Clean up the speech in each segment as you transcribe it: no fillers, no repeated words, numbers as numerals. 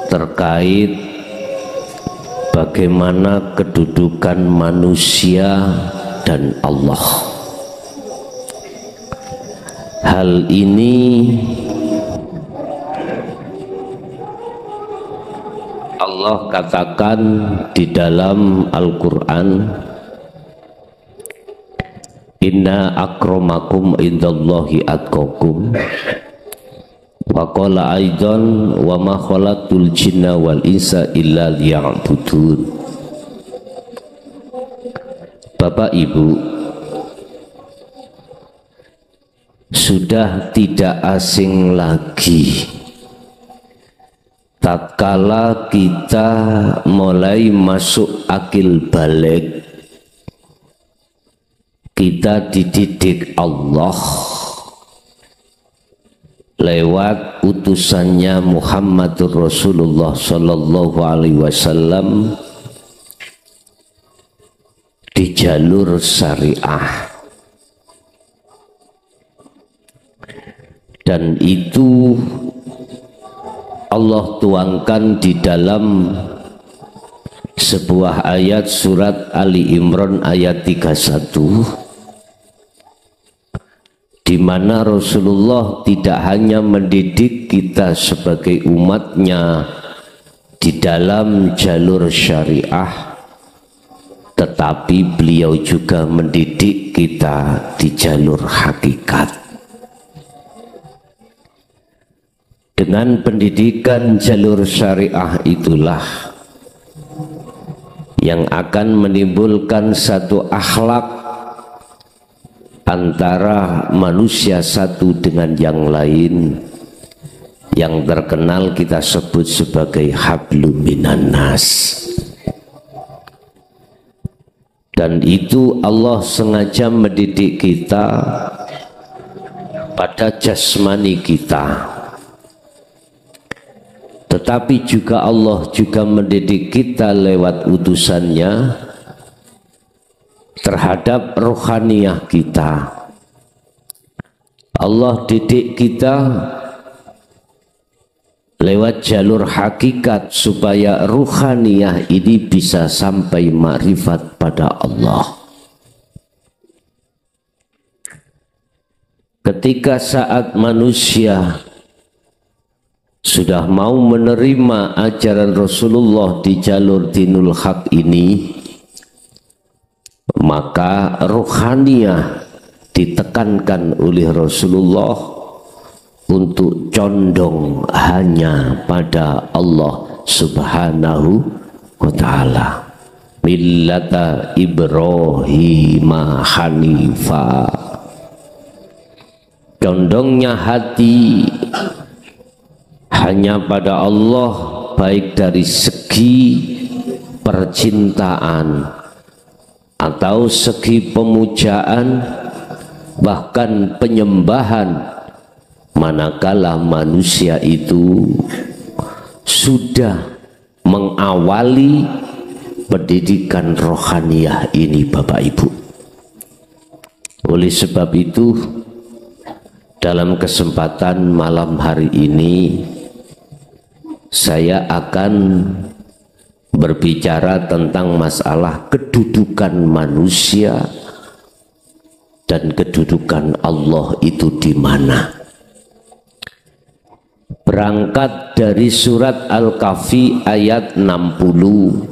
terkait bagaimana kedudukan manusia dan Allah. Hal ini Allah katakan di dalam Al-Quran, inna akramakum indallahi atqakum. Wa qala aidan wa ma khalaqtul jinna wal insa illa liya'budun. Bapak Ibu, sudah tidak asing lagi tatkala kita mulai masuk akil balik, kita dididik Allah lewat utusannya Muhammadur Rasulullah Sallallahu Alaihi Wasallam di jalur syariah, dan itu Allah tuangkan di dalam sebuah ayat surat Ali Imran ayat 31, di mana Rasulullah tidak hanya mendidik kita sebagai umatnya di dalam jalur syariah, tetapi beliau juga mendidik kita di jalur hakikat. Dengan pendidikan jalur syariah itulah yang akan menimbulkan satu akhlak antara manusia satu dengan yang lain, yang terkenal kita sebut sebagai hablum minan nas. Dan itu Allah sengaja mendidik kita pada jasmani kita, tetapi juga Allah juga mendidik kita lewat utusannya terhadap rohaniah kita. Allah didik kita lewat jalur hakikat supaya rohaniah ini bisa sampai makrifat pada Allah. Ketika saat manusia sudah mau menerima ajaran Rasulullah di jalur dinul haq ini, maka rohaniah ditekankan oleh Rasulullah untuk condong hanya pada Allah Subhanahu wa ta'ala. Millata Ibrahim Hanifa, condongnya hati hanya pada Allah, baik dari segi percintaan atau segi pemujaan, bahkan penyembahan, manakala manusia itu sudah mengawali pendidikan rohaniah ini, Bapak Ibu. Oleh sebab itu, dalam kesempatan malam hari ini saya akan berbicara tentang masalah kedudukan manusia dan kedudukan Allah itu di mana. Berangkat dari surat Al-Kahfi ayat 60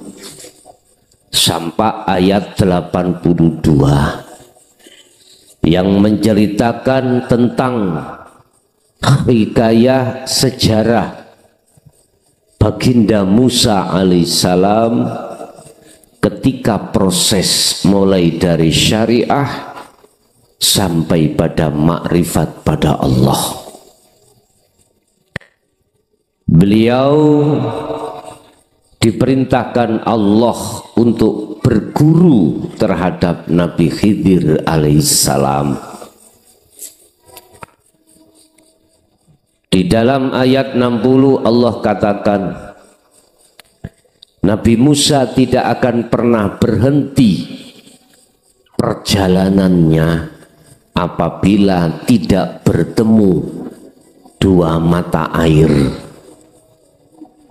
sampai ayat 82 yang menceritakan tentang hikayah sejarah Baginda Musa alaihissalam ketika proses mulai dari syariah sampai pada makrifat pada Allah. Beliau diperintahkan Allah untuk berguru terhadap Nabi Khidir alaihissalam. Di dalam ayat 60 Allah katakan, Nabi Musa tidak akan pernah berhenti perjalanannya apabila tidak bertemu dua mata air.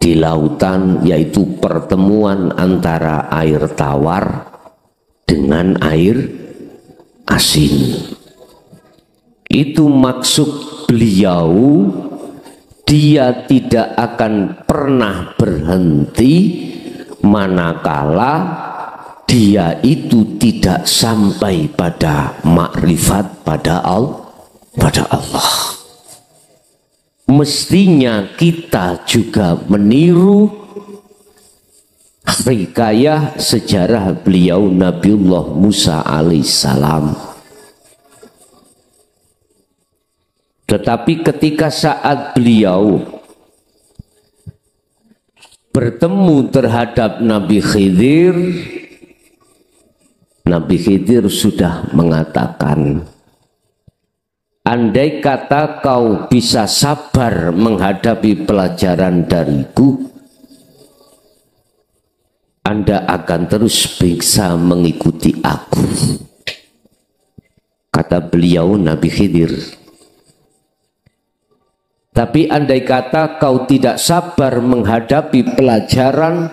di lautan, yaitu pertemuan antara air tawar dengan air asin. Itu maksud beliau, dia tidak akan pernah berhenti manakala dia itu tidak sampai pada makrifat pada Allah. Mestinya kita juga meniru hikayah sejarah beliau Nabiullah Musa alaihissalam. Tetapi ketika saat beliau bertemu terhadap Nabi Khidir, Nabi Khidir sudah mengatakan, andai kata kau bisa sabar menghadapi pelajaran dariku, Anda akan terus bisa mengikuti aku. Kata beliau Nabi Khidir. Tapi andai kata kau tidak sabar menghadapi pelajaran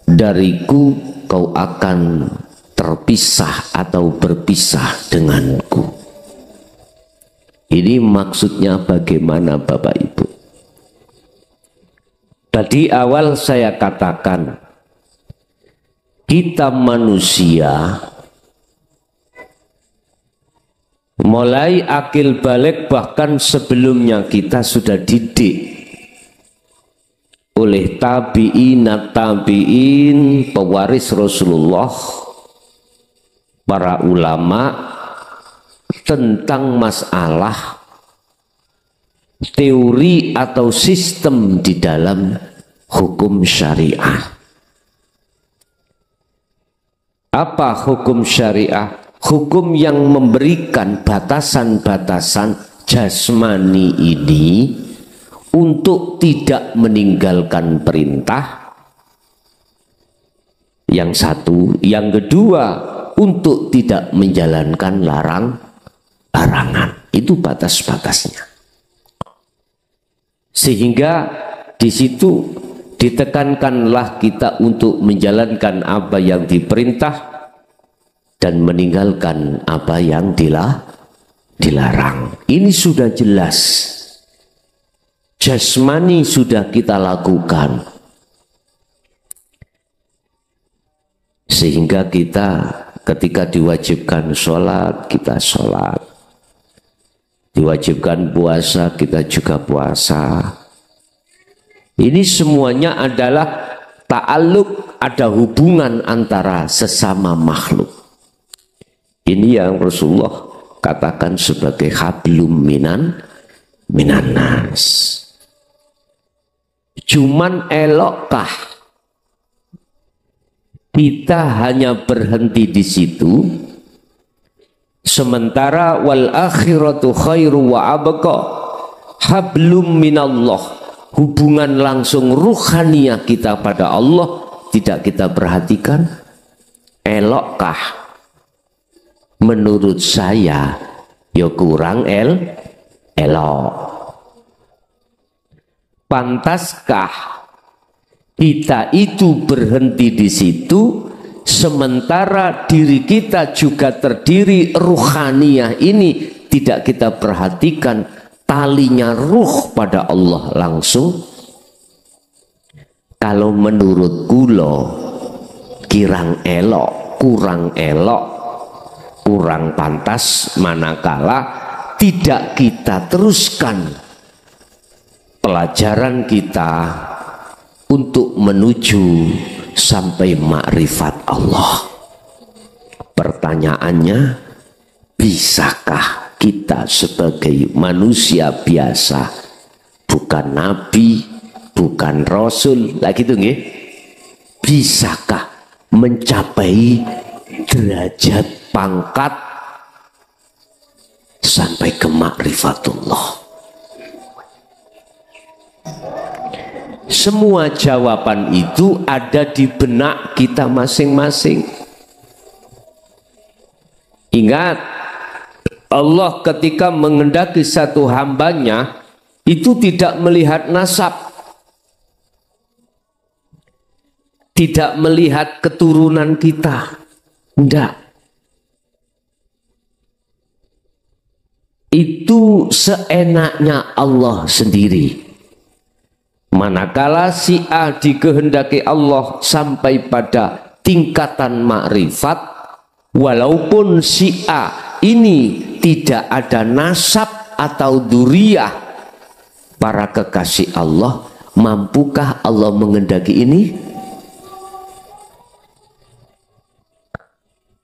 dariku, kau akan terpisah atau berpisah denganku. Ini maksudnya bagaimana Bapak Ibu? Tadi awal saya katakan, kita manusia mulai akil balik, bahkan sebelumnya kita sudah didik oleh tabi'in, pewaris Rasulullah, para ulama, tentang masalah teori atau sistem di dalam hukum syariah. Apa hukum syariah? Hukum yang memberikan batasan-batasan jasmani ini untuk tidak meninggalkan perintah. Yang satu, yang kedua, untuk tidak menjalankan larangan. Itu batas-batasnya. Sehingga di situ ditekankanlah kita untuk menjalankan apa yang diperintah dan meninggalkan apa yang dilarang. Ini sudah jelas. Jasmani sudah kita lakukan. Sehingga kita ketika diwajibkan sholat, kita sholat. Diwajibkan puasa, kita juga puasa. Ini semuanya adalah ta'alluq, ada hubungan antara sesama makhluk. Ini yang Rasulullah katakan sebagai hablum minan nas. Cuman elokkah kita hanya berhenti di situ? Sementara wal akhiratu khairu wa abqa, hablum minallah, hubungan langsung ruhaniyah kita pada Allah tidak kita perhatikan. Elokkah? Menurut saya ya kurang elok. Pantaskah kita itu berhenti di situ sementara diri kita juga terdiri ruhaniyah ini tidak kita perhatikan talinya ruh pada Allah langsung? Kalau menurut kula kurang elok, kurang pantas manakala tidak kita teruskan pelajaran kita untuk menuju sampai makrifat Allah. Pertanyaannya, bisakah kita sebagai manusia biasa, bukan nabi, bukan rasul, lagi itu nggih, bisakah mencapai derajat pangkat sampai ke makrifatullah? Semua jawaban itu ada di benak kita masing-masing. Ingat, Allah ketika mengendaki satu hambanya itu tidak melihat nasab. tidak melihat keturunan kita. Tidak. Itu seenaknya Allah sendiri. Manakala si A dikehendaki Allah sampai pada tingkatan makrifat, walaupun si A ini tidak ada nasab atau dzurriyyah para kekasih Allah, mampukah Allah menghendaki ini?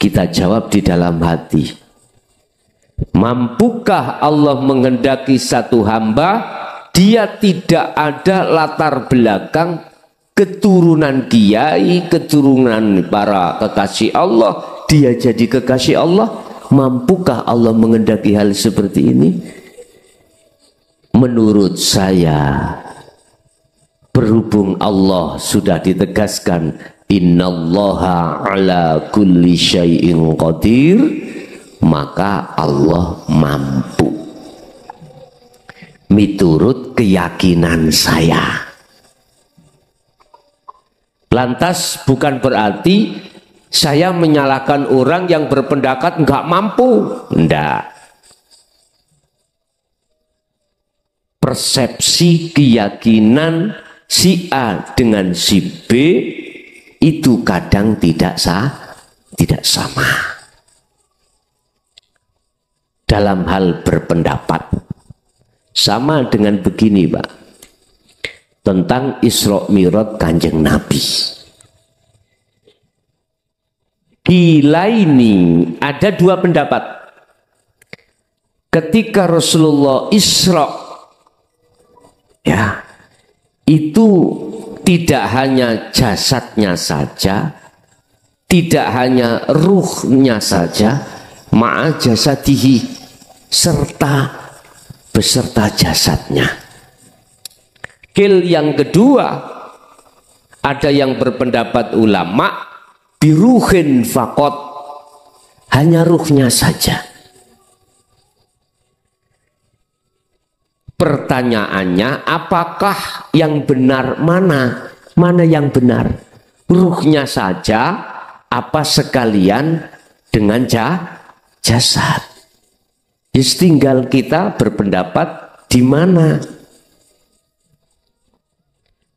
Kita jawab di dalam hati. Mampukah Allah menghendaki satu hamba, dia tidak ada latar belakang keturunan kiai, keturunan para kekasih Allah, dia jadi kekasih Allah? Mampukah Allah menghendaki hal seperti ini? Menurut saya, berhubung Allah sudah ditegaskan innallaha ala kulli syai'in qadir, maka Allah mampu. Miturut keyakinan saya. Lantas bukan berarti saya menyalahkan orang yang berpendapat enggak mampu. Enggak. Persepsi keyakinan si A dengan si B itu kadang tidak sama. Dalam hal berpendapat sama dengan begini, Pak, tentang Isra Mi'raj Kanjeng Nabi. Gila ini ada dua pendapat. Ketika Rasulullah Isra, ya, itu tidak hanya jasadnya saja, tidak hanya ruhnya saja, ma'a jasadihi, serta beserta jasadnya. Yang kedua, ada yang berpendapat ulama biruhin fakot, hanya ruhnya saja. Pertanyaannya, apakah yang benar mana? Mana yang benar? Ruhnya saja apa sekalian dengan jasad? Just tinggal kita berpendapat di mana.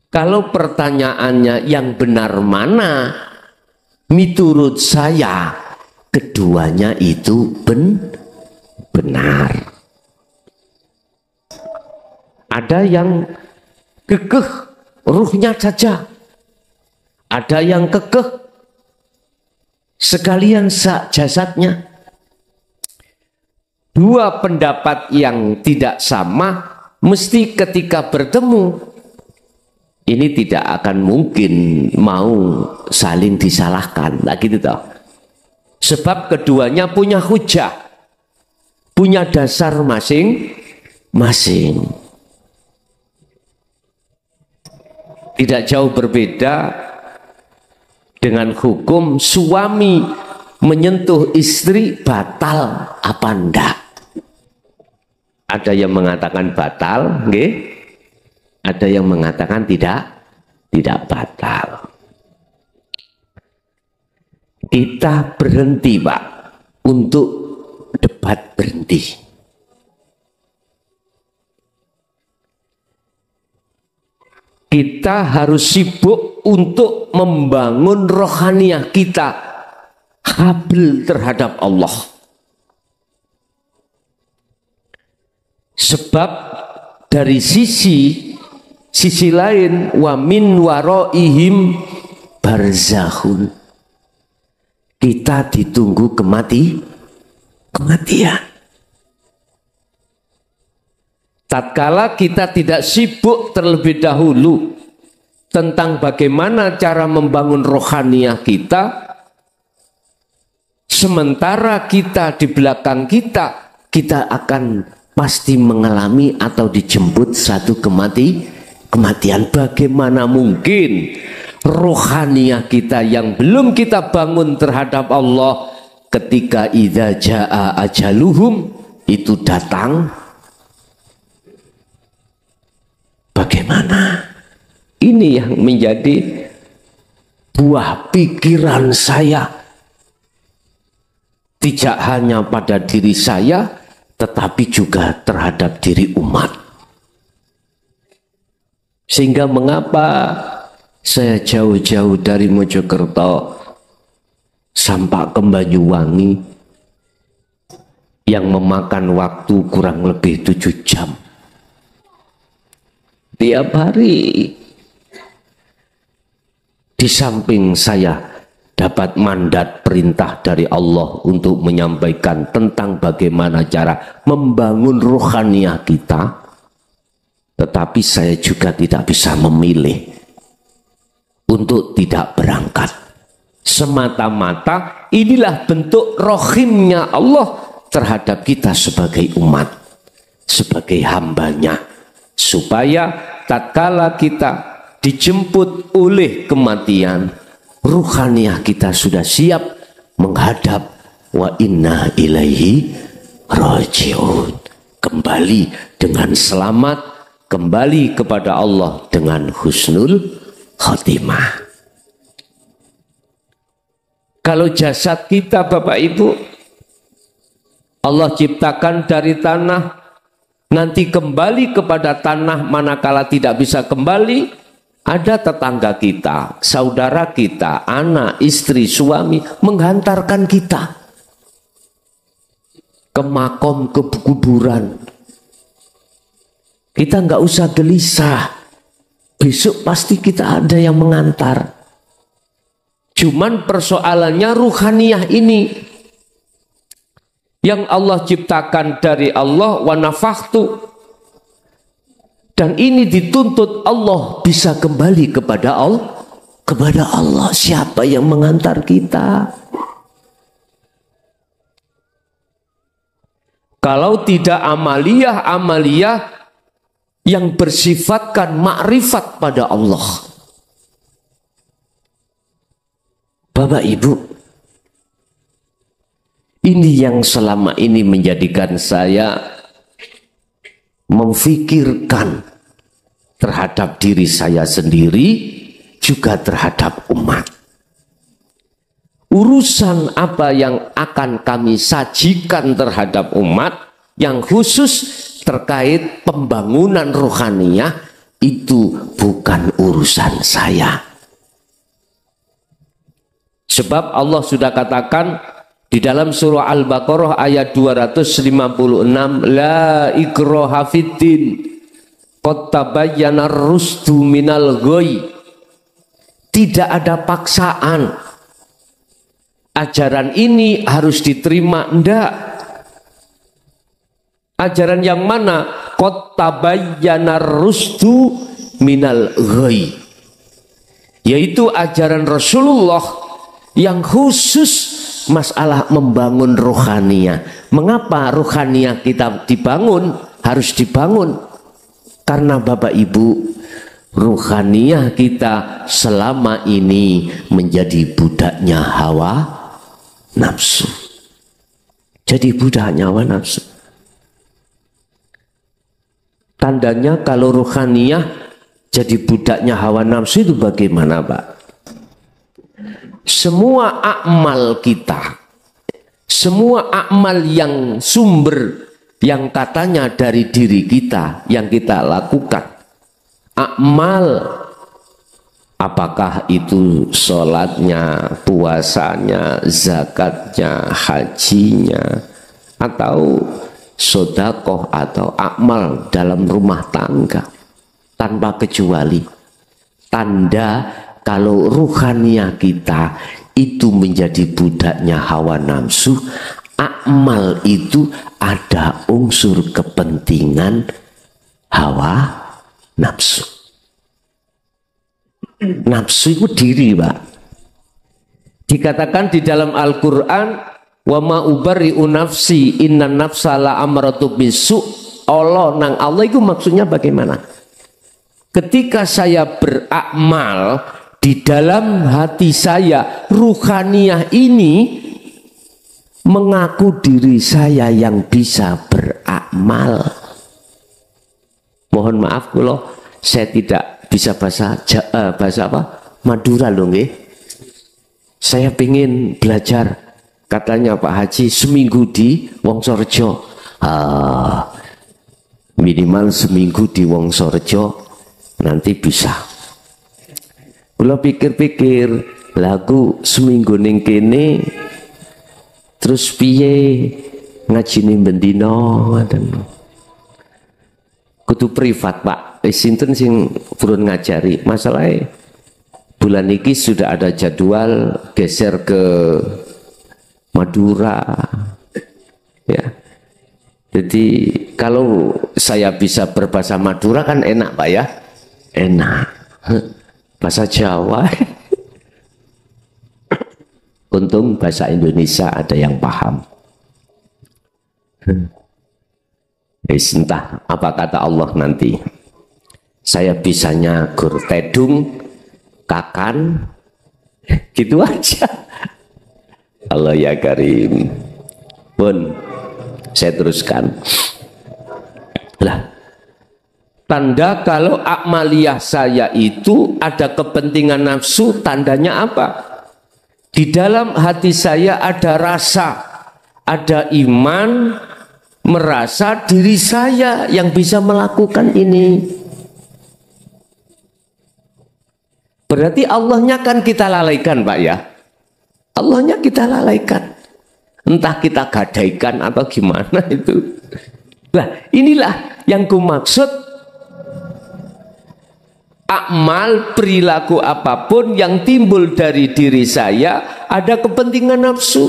Kalau pertanyaannya yang benar mana, miturut saya keduanya itu benar. Ada yang kekeh ruhnya saja, ada yang kekeh sekalian jasadnya. Dua pendapat yang tidak sama, mesti ketika bertemu ini tidak akan mungkin mau saling disalahkan, nah gitu toh. Sebab keduanya punya hujah, punya dasar masing-masing. Tidak jauh berbeda dengan hukum suami menyentuh istri batal apa enggak. Ada yang mengatakan batal, nggih. Ada yang mengatakan tidak batal. Kita berhenti, Pak, untuk debat berhenti. Kita harus sibuk untuk membangun rohaniah kita, habl terhadap Allah. Sebab dari sisi lain, wa min waraihim barzakhun, kita ditunggu kematian. Tatkala kita tidak sibuk terlebih dahulu tentang bagaimana cara membangun rohaniah kita, sementara kita di belakang kita akan pasti mengalami atau dijemput satu kematian. Bagaimana mungkin rohaniah kita yang belum kita bangun terhadap Allah ketika idza jaa ajaluhum itu datang? Bagaimana? Ini yang menjadi buah pikiran saya, tidak hanya pada diri saya, tetapi juga terhadap diri umat. Sehingga mengapa saya jauh-jauh dari Mojokerto sampai ke Banyuwangi yang memakan waktu kurang lebih 7 jam. Tiap hari. Di samping saya dapat mandat perintah dari Allah untuk menyampaikan tentang bagaimana cara membangun rohaniah kita, tetapi saya juga tidak bisa memilih untuk tidak berangkat. Semata-mata inilah bentuk rohimnya Allah terhadap kita sebagai umat, sebagai hambanya, supaya tatkala kita dijemput oleh kematian, ruhaniah kita sudah siap menghadap wa inna ilaihi raji'un, kembali dengan selamat, kembali kepada Allah dengan husnul khotimah. Kalau jasad kita Bapak Ibu Allah ciptakan dari tanah, nanti kembali kepada tanah manakala tidak bisa kembali, ada tetangga kita, saudara kita, anak, istri, suami menghantarkan kita ke makom, ke kuburan. Kita nggak usah gelisah, besok pasti kita ada yang mengantar. Cuman persoalannya ruhaniyah ini yang Allah ciptakan dari Allah, wa nafakhtu. Dan ini dituntut Allah bisa kembali kepada Allah. Kepada Allah, siapa yang mengantar kita? Kalau tidak amaliyah yang bersifatkan makrifat pada Allah. Bapak Ibu, ini yang selama ini menjadikan saya memfikirkan terhadap diri saya sendiri, juga terhadap umat. Urusan apa yang akan kami sajikan terhadap umat yang khusus terkait pembangunan rohaniyah, itu bukan urusan saya. Sebab Allah sudah katakan di dalam surah Al-Baqarah ayat 256, la ikraha fiddin qad tabayyana ar-rusdu minal ghayy. Tidak ada paksaan. Ajaran ini harus diterima, enggak. Ajaran yang mana? Qad tabayyana ar-rusdu minal ghayy. Yaitu ajaran Rasulullah yang khusus masalah membangun rohaniah. Mengapa rohaniah kita dibangun? Harus dibangun karena Bapak Ibu, rohaniah kita selama ini menjadi budaknya hawa nafsu. Jadi budaknya hawa nafsu. Tandanya kalau rohaniah jadi budaknya hawa nafsu itu bagaimana, Pak? Semua amal kita, semua amal yang sumber, yang katanya dari diri kita, yang kita lakukan, amal, apakah itu sholatnya, puasanya, zakatnya, hajinya, atau sodakoh, atau amal dalam rumah tangga, tanpa kecuali tanda kalau ruhaniah kita itu menjadi budaknya hawa nafsu, amal itu ada unsur kepentingan hawa nafsu. Nafsu itu diri, Pak. Dikatakan di dalam Al-Quran, wa ma ubari'u nafsi inna nafsa la amratu bisu. Allah nang Allah itu maksudnya bagaimana? Ketika saya beramal, di dalam hati saya ruhaniyah ini mengaku diri saya yang bisa beramal. Mohon maaf kalau saya tidak bisa bahasa apa? Madura loh nggih. Saya pengen belajar, katanya Pak Haji, seminggu di Wongsorejo. Minimal seminggu di Wongsorejo nanti bisa. Kula pikir-pikir, lagu seminggu ning kene terus piye ngajine bendino ngoten. Kudu privat, Pak. Sinten sing purun ngajari. Masalahnya bulan ini sudah ada jadwal geser ke Madura. Ya. Jadi kalau saya bisa berbahasa Madura kan enak, Pak ya. Enak. Bahasa Jawa. Untung bahasa Indonesia ada yang paham. Entah apa kata Allah nanti. Saya bisanya gur tedung, kakan, gitu aja. Allah ya Karim. Pun saya teruskan. Lah, tanda kalau amaliyah saya itu ada kepentingan nafsu, tandanya apa? Di dalam hati saya ada rasa, ada iman, merasa diri saya yang bisa melakukan ini. Berarti Allahnya kan kita lalaikan, Pak ya. Allahnya kita lalaikan. Entah kita gadaikan atau gimana itu. Nah, inilah yang kumaksud. Amal, perilaku apapun yang timbul dari diri saya ada kepentingan nafsu.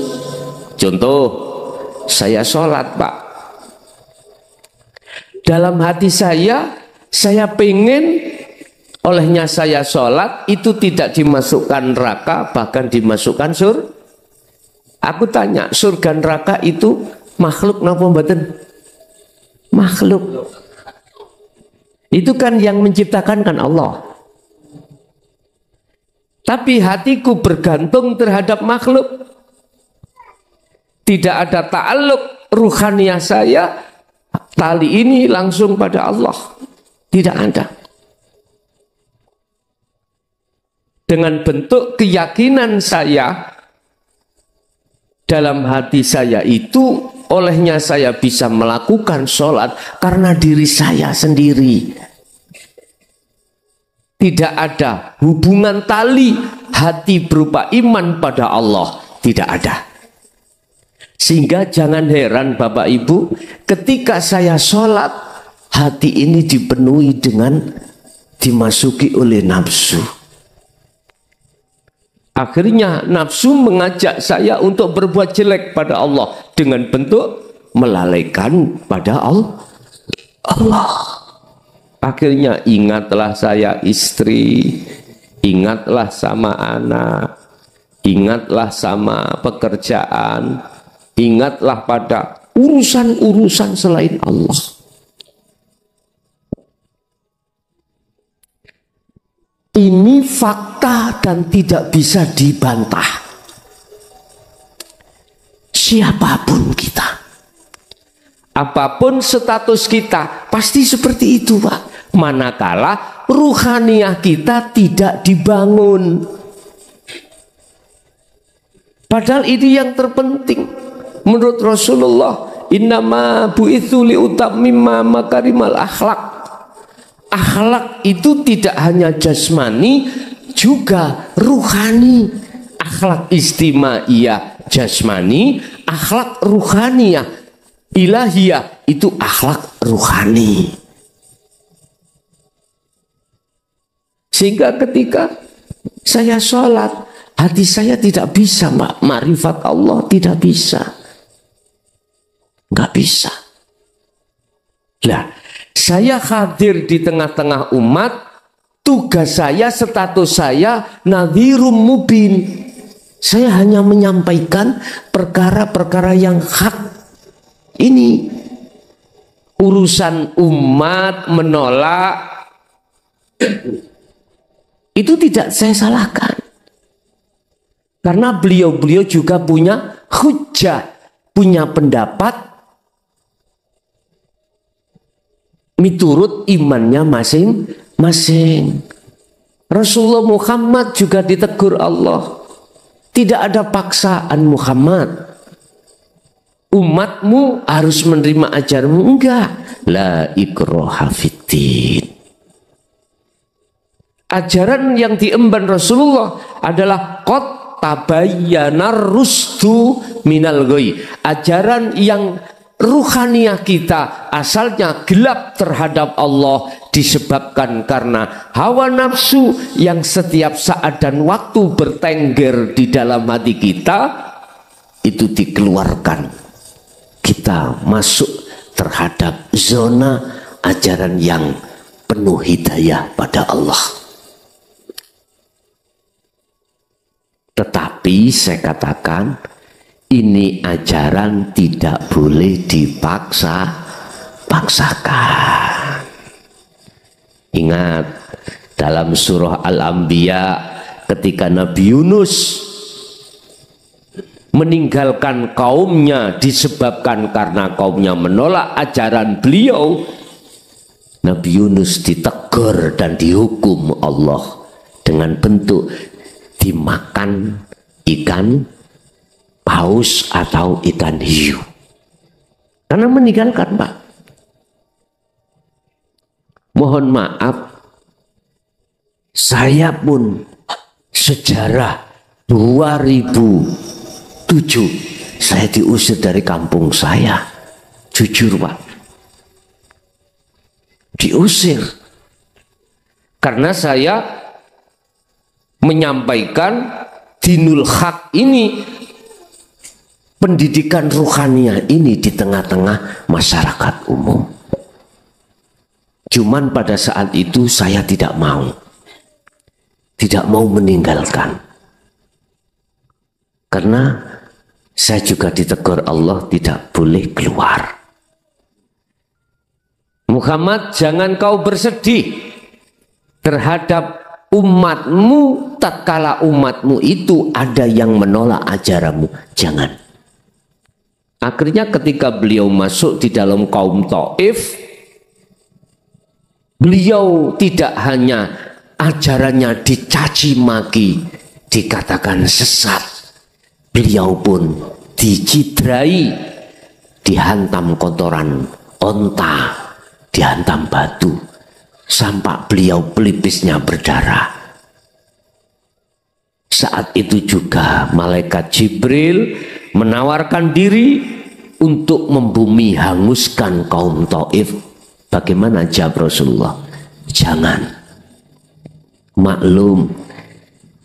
Contoh, saya sholat, Pak. Dalam hati saya pengen, olehnya saya sholat, itu tidak dimasukkan neraka, bahkan dimasukkan surga. Aku tanya, surga neraka itu makhluk napa mboten? Makhluk. Itu kan yang menciptakan kan Allah. Tapi hatiku bergantung terhadap makhluk. Tidak ada ta'alluq ruhaniyah saya, tali ini langsung pada Allah. Tidak ada. Dengan bentuk keyakinan saya dalam hati saya itu, olehnya saya bisa melakukan sholat karena diri saya sendiri. Tidak ada hubungan tali hati berupa iman pada Allah. Tidak ada. Sehingga jangan heran Bapak Ibu, ketika saya sholat, hati ini dipenuhi dengan dimasuki oleh nafsu. Akhirnya nafsu mengajak saya untuk berbuat jelek pada Allah dengan bentuk melalaikan pada Allah. Akhirnya ingatlah saya istri, ingatlah sama anak, ingatlah sama pekerjaan, ingatlah pada urusan-urusan selain Allah. Ini fakta dan tidak bisa dibantah. Siapapun kita, apapun status kita, pasti seperti itu, Pak. Manakala ruhaniyah kita tidak dibangun. Padahal ini yang terpenting. Menurut Rasulullah, innama bu'itsu liutammima makarimal akhlak. Akhlak itu tidak hanya jasmani, juga ruhani. Akhlak istimaiyah jasmani, akhlak ruhaniyah ilahiyah itu akhlak ruhani. Sehingga ketika saya sholat, hati saya tidak bisa, Mbak, ma'rifat Allah tidak bisa. Nggak bisa. Lah, saya hadir di tengah-tengah umat, tugas saya, status saya nadhirum mubin. Saya hanya menyampaikan perkara-perkara yang hak. Ini urusan umat menolak, itu tidak saya salahkan. Karena beliau-beliau juga punya hujjah, punya pendapat miturut imannya masing-masing. Rasulullah Muhammad juga ditegur Allah. Tidak ada paksaan Muhammad. Umatmu harus menerima ajaranmu. Enggak. La ikraha fiddin. Ajaran yang diemban Rasulullah adalah qad tabayyanar rusdu minal ghoi. Ajaran yang ruhaniyah kita asalnya gelap terhadap Allah disebabkan karena hawa nafsu yang setiap saat dan waktu bertengger di dalam hati kita, itu dikeluarkan. Kita masuk terhadap zona ajaran yang penuh hidayah pada Allah. Tetapi saya katakan, ini ajaran tidak boleh dipaksakan. Ingat dalam surah Al-Anbiya ketika Nabi Yunus meninggalkan kaumnya disebabkan karena kaumnya menolak ajaran beliau, Nabi Yunus ditegur dan dihukum Allah dengan bentuk dimakan ikan paus atau ikan hiu karena meninggalkan, Pak. Mohon maaf, saya pun sejarah 2007 saya diusir dari kampung saya, jujur Pak, diusir karena saya menyampaikan dinul haq ini, pendidikan ruhaniyah ini di tengah-tengah masyarakat umum. Cuman pada saat itu saya tidak mau meninggalkan, karena saya juga ditegur Allah tidak boleh keluar. Muhammad, jangan kau bersedih terhadap umatmu tatkala umatmu itu ada yang menolak ajaranmu, jangan. Akhirnya ketika beliau masuk di dalam kaum Taif, beliau tidak hanya ajarannya dicaci maki, dikatakan sesat, beliau pun dicidrai, dihantam kotoran onta, dihantam batu, sampai beliau pelipisnya berdarah. Saat itu juga malaikat Jibril menawarkan diri untuk membumi hanguskan kaum Taif. Bagaimana jawab Rasulullah? Jangan. Maklum,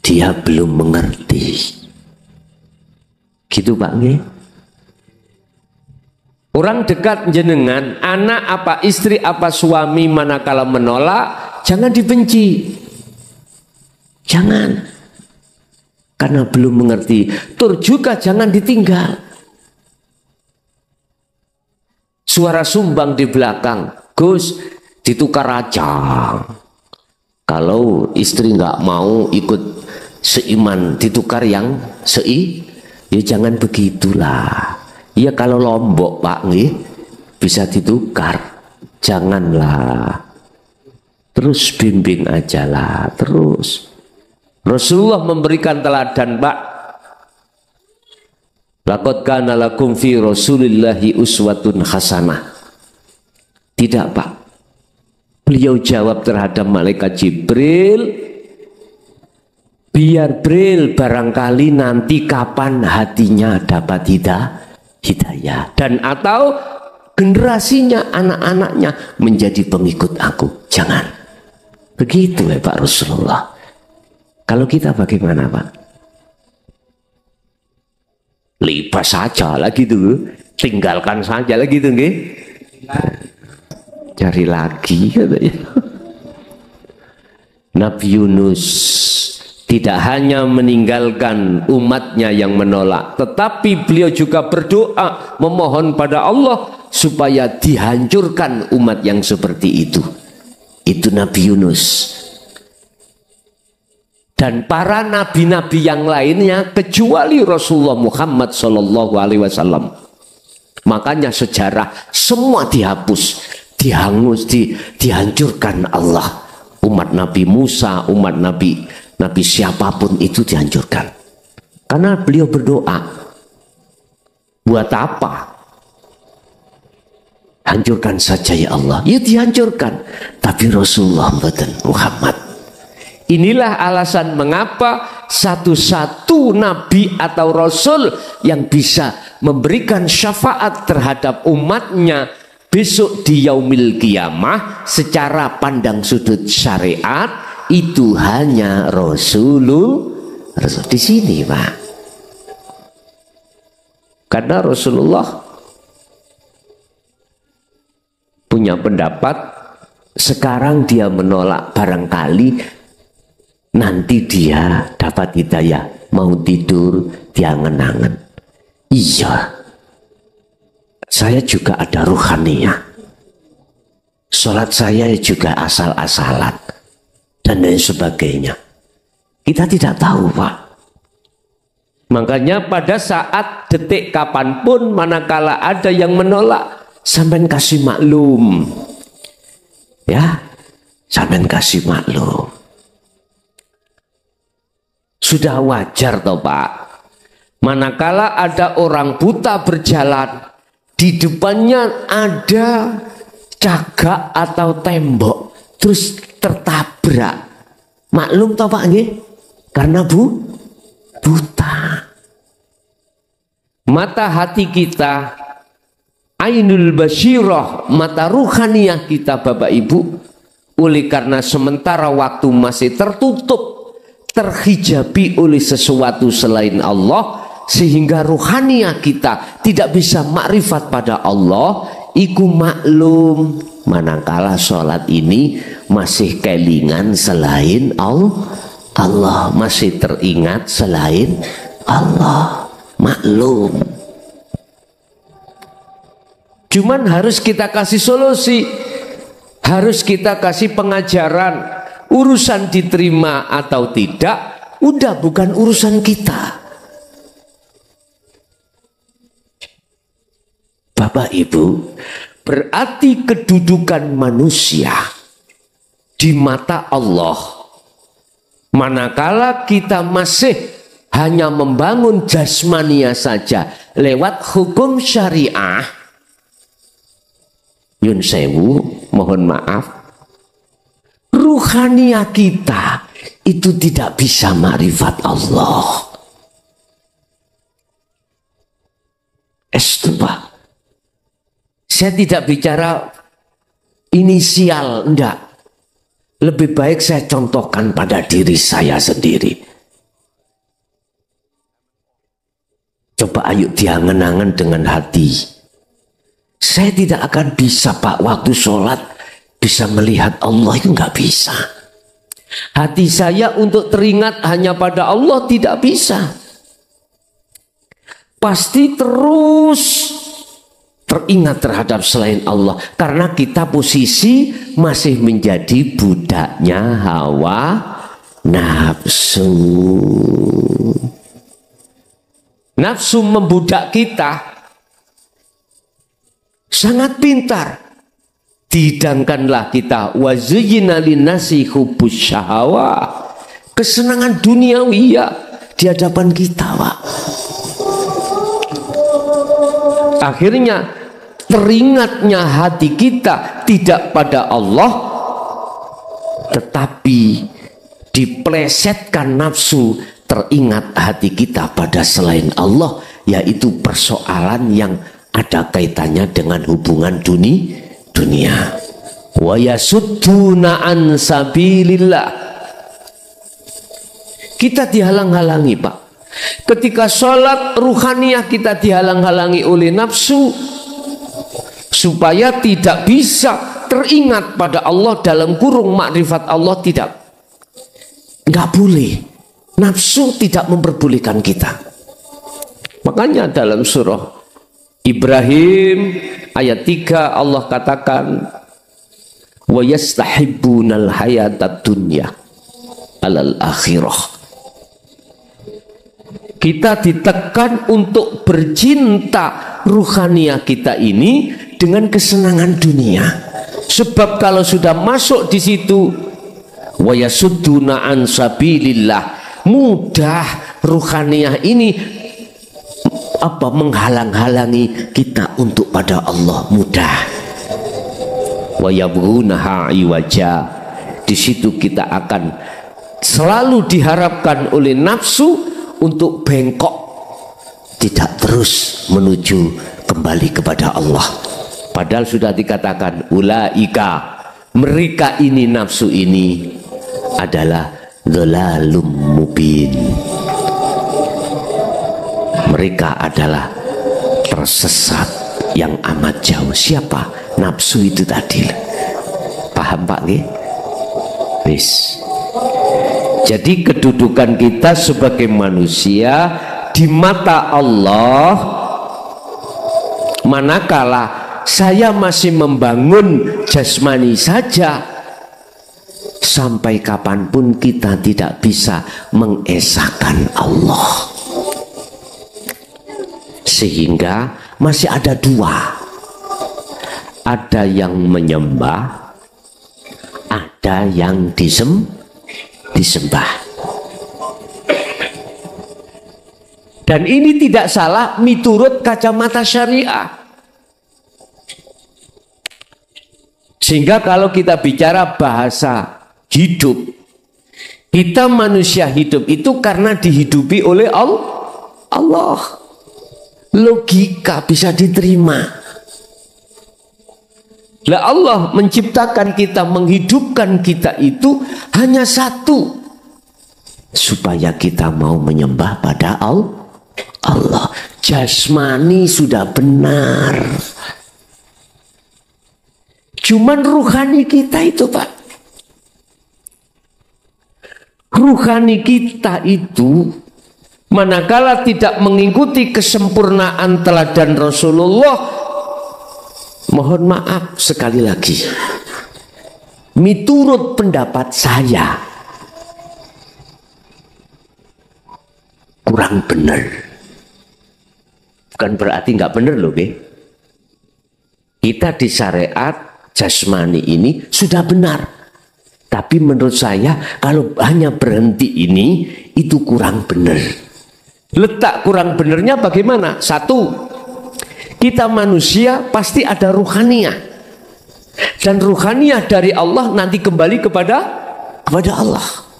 dia belum mengerti. Gitu Pak nggih? Orang dekat jenengan, anak apa istri apa suami manakala menolak, jangan dibenci. Jangan. Karena belum mengerti. Tur juga jangan ditinggal. Suara sumbang di belakang, Gus, ditukar aja. Kalau istri nggak mau ikut seiman, ditukar yang ya jangan begitulah. Ya kalau Lombok Pak nih bisa ditukar, janganlah. Terus bimbing aja lah, terus. Rasulullah memberikan teladan Pak. Laqad kana lakum fi Rasulillahi uswatun hasanah. Tidak Pak. Beliau jawab terhadap malaikat Jibril, biar Bril barangkali nanti kapan hatinya dapat hidayah dan atau generasinya anak-anaknya menjadi pengikut aku. Jangan begitu ya Pak Rasulullah. Kalau kita bagaimana Pak? Libas saja lagi tuh, tinggalkan saja lagi tuh, nggih. Cari lagi katanya. Nabi Yunus tidak hanya meninggalkan umatnya yang menolak, tetapi beliau juga berdoa memohon pada Allah supaya dihancurkan umat yang seperti itu. Itu Nabi Yunus. Dan para nabi-nabi yang lainnya kecuali Rasulullah Muhammad SAW. Makanya sejarah semua dihapus, dihangus, dihancurkan Allah. Umat Nabi Musa, umat Nabi siapapun itu dihancurkan. Karena beliau berdoa. Buat apa? Hancurkan saja ya Allah. Ya dihancurkan. Tapi Rasulullah Muhammad. Inilah alasan mengapa satu-satu nabi atau rasul yang bisa memberikan syafaat terhadap umatnya besok di yaumil qiyamah secara pandang sudut syariat itu hanya Rasulullah. Di sini Pak. Karena Rasulullah punya pendapat, sekarang dia menolak, barangkali nanti dia dapat hidayah, mau tidur dia ngenangan. Iya, saya juga ada ruhaniyah, sholat saya juga asal-asalan dan lain sebagainya. Kita tidak tahu Pak. Makanya pada saat detik kapanpun manakala ada yang menolak, sampean kasih maklum, ya, sampean kasih maklum. Sudah wajar toh Pak. Manakala ada orang buta berjalan, di depannya ada cagak atau tembok, terus tertabrak. Maklum toh Pak nggih? Karena buta. Mata hati kita, ainul basyirah, mata ruhaniyah kita Bapak Ibu, oleh karena sementara waktu masih tertutup, terhijabi oleh sesuatu selain Allah, sehingga ruhaniyah kita tidak bisa makrifat pada Allah. Iku maklum manakala sholat ini masih kelingan selain Allah, masih teringat selain Allah, maklum. Cuman harus kita kasih solusi, harus kita kasih pengajaran. Urusan diterima atau tidak, udah bukan urusan kita. Bapak Ibu, berarti kedudukan manusia di mata Allah, manakala kita masih hanya membangun jasmania saja lewat hukum syariah, yun sewu, mohon maaf, ruhaniyah kita itu tidak bisa makrifat Allah. Pak, saya tidak bicara inisial, enggak. Lebih baik saya contohkan pada diri saya sendiri. Coba ayo diangen-angen dengan hati. Saya tidak akan bisa Pak waktu sholat bisa melihat Allah, itu nggak bisa. Hati saya untuk teringat hanya pada Allah tidak bisa. Pasti terus teringat terhadap selain Allah, karena kita posisi masih menjadi budaknya hawa nafsu. Nafsu membudak kita sangat pintar. Didangkanlah kita wazuyyina linnasi hubbus syahawah, kesenangan duniawi di hadapan kita Pak. Akhirnya teringatnya hati kita tidak pada Allah, tetapi diplesetkan nafsu, teringat hati kita pada selain Allah, yaitu persoalan yang ada kaitannya dengan hubungan dunia. Wa yasudduna an sabilillah. Kita dihalang-halangi Pak. Ketika sholat ruhaniyah kita dihalang-halangi oleh nafsu, supaya tidak bisa teringat pada Allah dalam kurung makrifat Allah, tidak. Nggak boleh. Nafsu tidak memperbolehkan kita. Makanya dalam surah Ibrahim ayat 3 Allah katakan wa yastahibbunal hayatad dunya alal akhirah. Kita ditekan untuk bercinta ruhaniyah kita ini dengan kesenangan dunia. Sebab kalau sudah masuk di situ wa yasudduna an sabilillah, mudah ruhaniyah ini menghalang-halangi kita untuk pada Allah mudah. Wa yabghunaha iwaja. Di situ kita akan selalu diharapkan oleh nafsu untuk bengkok, tidak terus menuju kembali kepada Allah. Padahal sudah dikatakan ulaika, mereka ini nafsu ini adalah dhalalum mubin. Mereka adalah tersesat yang amat jauh. Siapa? Nafsu itu tadi. Paham Pak? Wis. Jadi kedudukan kita sebagai manusia di mata Allah, manakala saya masih membangun jasmani saja, sampai kapanpun kita tidak bisa mengesahkan Allah. Sehingga masih ada dua, ada yang menyembah, ada yang disembah. Dan ini tidak salah miturut kacamata syariah. Sehingga kalau kita bicara bahasa hidup, kita manusia hidup itu karena dihidupi oleh Allah. Logika bisa diterima. Lah Allah menciptakan kita, menghidupkan kita itu hanya satu, supaya kita mau menyembah pada Allah. Jasmani sudah benar, cuman ruhani kita itu Pak, ruhani kita itu manakala tidak mengikuti kesempurnaan teladan Rasulullah, mohon maaf sekali lagi, miturut pendapat saya kurang benar. Bukan berarti nggak benar loh, kita di syariat jasmani ini sudah benar, tapi menurut saya kalau hanya berhenti ini itu kurang benar. Letak kurang benernya bagaimana? Satu, kita manusia pasti ada ruhaniyah, dan ruhaniyah dari Allah nanti kembali kepada Allah.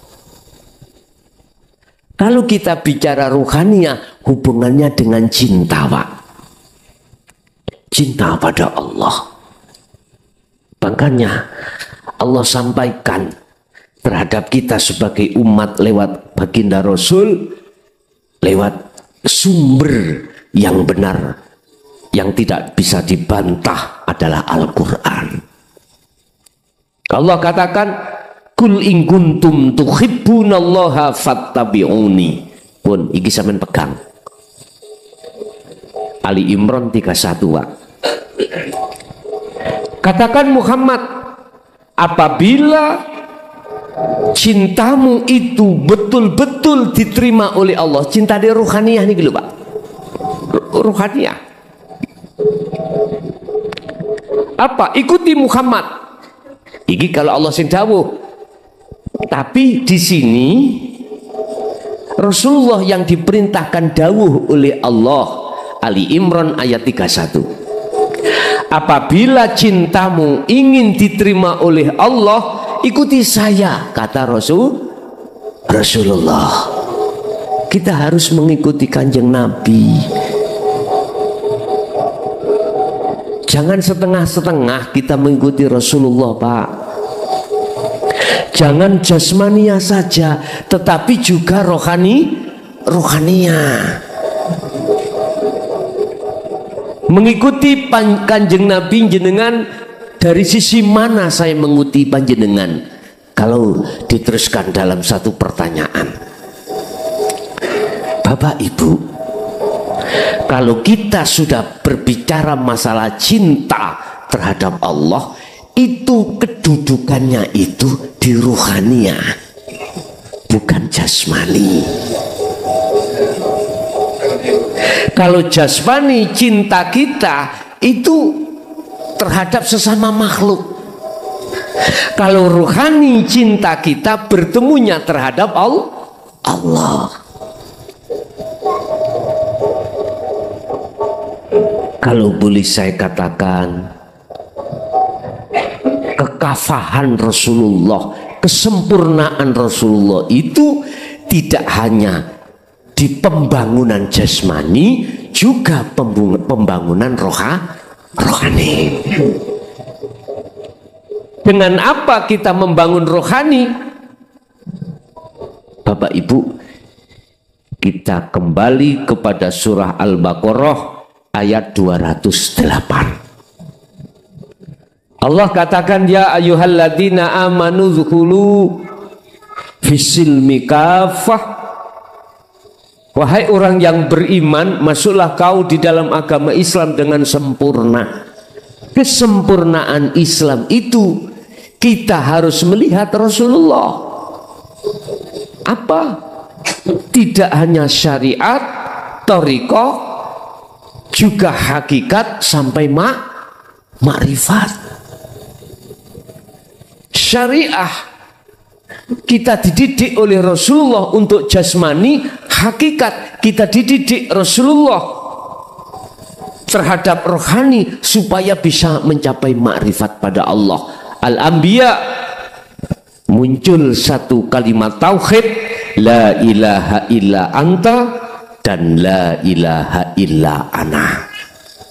Kalau kita bicara ruhaniyah, hubungannya dengan cinta Pak, cinta pada Allah. Makanya Allah sampaikan terhadap kita sebagai umat lewat baginda Rasul, lewat sumber yang benar, yang tidak bisa dibantah adalah Al-Quran. Allah katakan, kul in kuntum tuhibbunallaha fattabi'uni. Pun iki sampean pegang Ali Imran 31 Pak. Katakan Muhammad, apabila cintamu itu betul-betul diterima oleh Allah, cinta di ruhaniyah nih gitu Pak, ruhaniyah apa? Ikuti Muhammad. Iki kalau Allah sing dawuh, tapi di sini Rasulullah yang diperintahkan dawuh oleh Allah. Ali Imran ayat 31. Apabila cintamu ingin diterima oleh Allah, ikuti saya, kata Rasulullah. Kita harus mengikuti kanjeng Nabi. Jangan setengah-setengah kita mengikuti Rasulullah Pak. Jangan jasmania saja, tetapi juga rohaniah. Mengikuti kanjeng Nabi jenengan dari sisi mana saya mengikuti panjenengan? Kalau diteruskan dalam satu pertanyaan, Bapak Ibu, kalau kita sudah berbicara masalah cinta terhadap Allah, itu kedudukannya itu di ruhania, bukan jasmani. Kalau jasmani, cinta kita itu terhadap sesama makhluk. Kalau ruhani, cinta kita bertemunya terhadap Allah. kalau boleh saya katakan, kekafahan Rasulullah, kesempurnaan Rasulullah itu tidak hanya di pembangunan jasmani, juga pembangunan rohani. Dengan apa kita membangun rohani? Bapak Ibu, kita kembali kepada surah Al-Baqarah ayat 208. Allah katakan, ya ayyuhalladzina amanu dzkhulu fisilmi kafah. Wahai orang yang beriman, masuklah kau di dalam agama Islam dengan sempurna. Kesempurnaan Islam itu kita harus melihat Rasulullah. Apa? Tidak hanya syariat, thariqah, juga hakikat sampai makrifat. Syariah kita dididik oleh Rasulullah untuk jasmani, hakikat kita dididik Rasulullah terhadap rohani supaya bisa mencapai makrifat pada Allah. Al-Anbiya muncul satu kalimat tauhid, la ilaha illa anta dan la ilaha illa ana.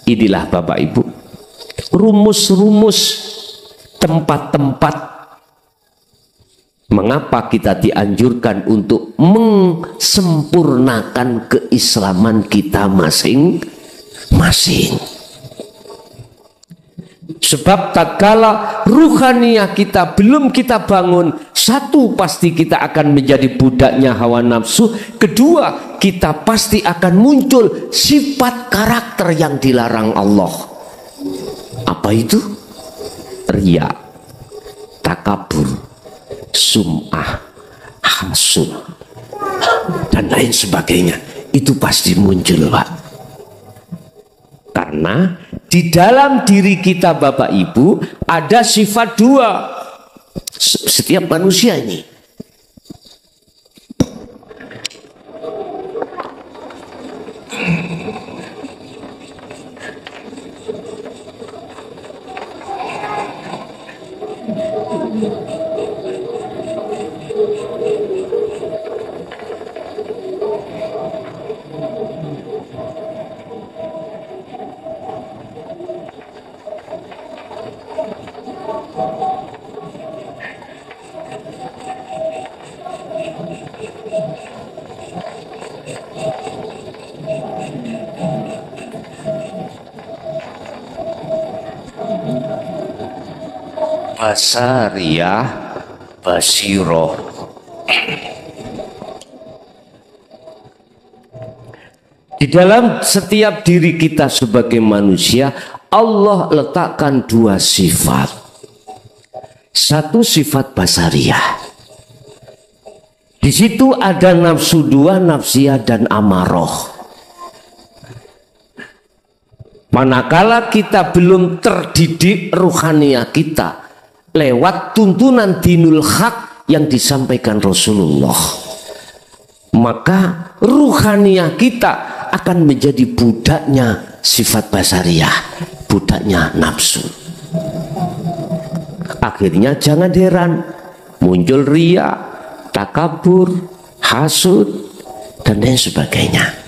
Inilah Bapak Ibu rumus-rumus, tempat-tempat mengapa kita dianjurkan untuk mensempurnakan keislaman kita masing-masing. Sebab tatkala ruhaniyah kita belum kita bangun, satu, pasti kita akan menjadi budaknya hawa nafsu. Kedua, kita pasti akan muncul sifat karakter yang dilarang Allah. Apa itu? Riya, takabur, sum'ah, hasud, dan lain sebagainya. Itu pasti muncul, Pak. Karena di dalam diri kita Bapak Ibu ada sifat dua. Setiap manusia ini. Basariyah, basiroh. Di dalam setiap diri kita sebagai manusia, Allah letakkan dua sifat. Satu sifat basariyah. Di situ ada nafsu dua, nafsiyah dan amaroh. Manakala kita belum terdidik ruhaniyah kita lewat tuntunan dinul haq yang disampaikan Rasulullah, maka ruhaniyah kita akan menjadi budaknya sifat basariyah, budaknya nafsu. Akhirnya jangan heran muncul riya, takabur, hasud, dan lain sebagainya.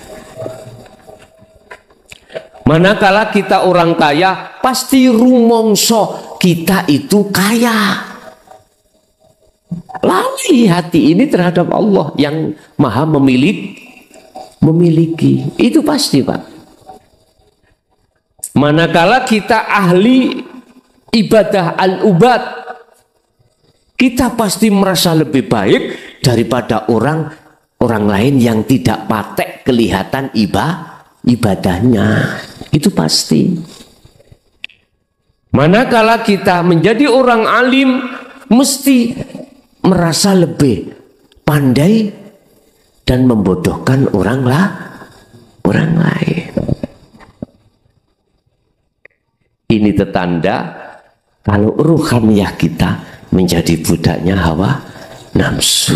Manakala kita orang kaya, pasti rumongso kita itu kaya. Lali hati ini terhadap Allah yang maha memiliki. Itu pasti, Pak. Manakala kita ahli ibadah al-ubad, kita pasti merasa lebih baik daripada orang lain yang tidak patek kelihatan ibadahnya. Itu pasti. Manakala kita menjadi orang alim, mesti merasa lebih pandai dan membodohkan orang lain. Ini tetanda kalau ruhaniyah kita menjadi budaknya hawa nafsu.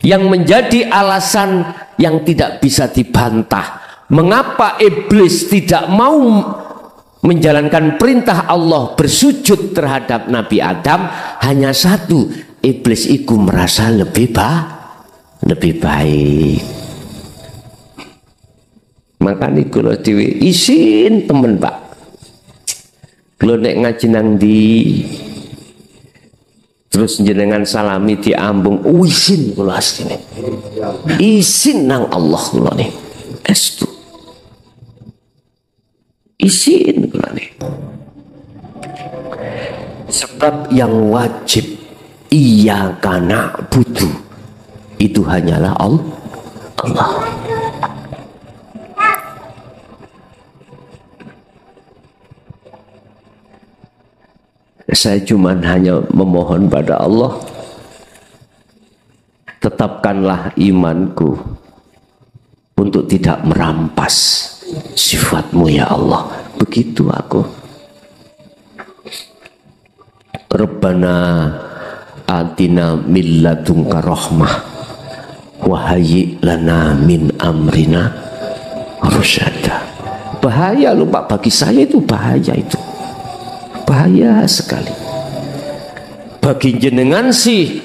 Yang menjadi alasan yang tidak bisa dibantah mengapa iblis tidak mau menjalankan perintah Allah bersujud terhadap Nabi Adam? Hanya satu, iblis itu merasa lebih baik. Makanya kalau dewe isin temen Pak, kalau nek ngaji nang di terus jenengan salami diambung, isin kula asline, isin nang Allah kula nih, estu isin kula nih. Sebab yang wajib iyyaka na'budu itu hanyalah Allah. Saya cuman hanya memohon pada Allah, tetapkanlah imanku untuk tidak merampas sifatmu ya Allah. Begitu aku. Rabbana atina min ladunka rahmah wa hayyi lana min amrina rasyada. Bahaya loh Pak, bagi saya itu bahaya itu. Bahaya sekali. Bagi jenengan sih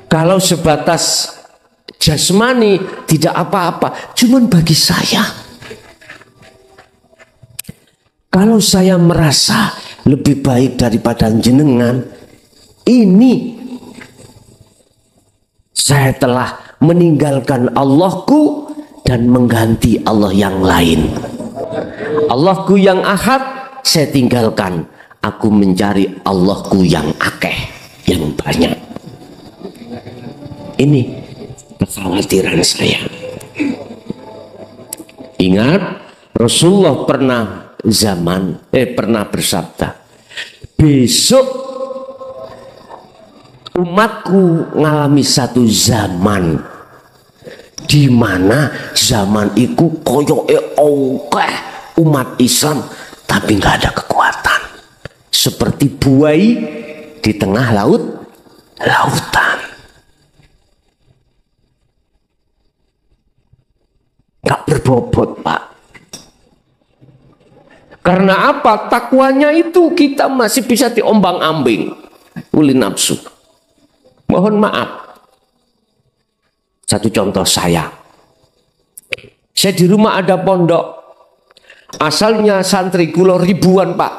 kalau sebatas jasmani tidak apa-apa, cuman bagi saya, kalau saya merasa lebih baik daripada jenengan, ini saya telah meninggalkan Allahku dan mengganti Allah yang lain. Allahku yang ahad saya tinggalkan, aku mencari Allahku yang akeh, yang banyak. Ini kekhawatiran saya. Ingat, Rasulullah pernah bersabda, besok umatku ngalami satu zaman di mana zaman itu koyoke akeh umat Islam tapi nggak ada kekuatan, seperti buai di tengah lautan. Nggak berbobot Pak. Karena apa? Takwanya itu kita masih bisa diombang-ambing oleh nafsu. Mohon maaf. Satu contoh saya di rumah ada pondok. Asalnya santri kula ribuan Pak,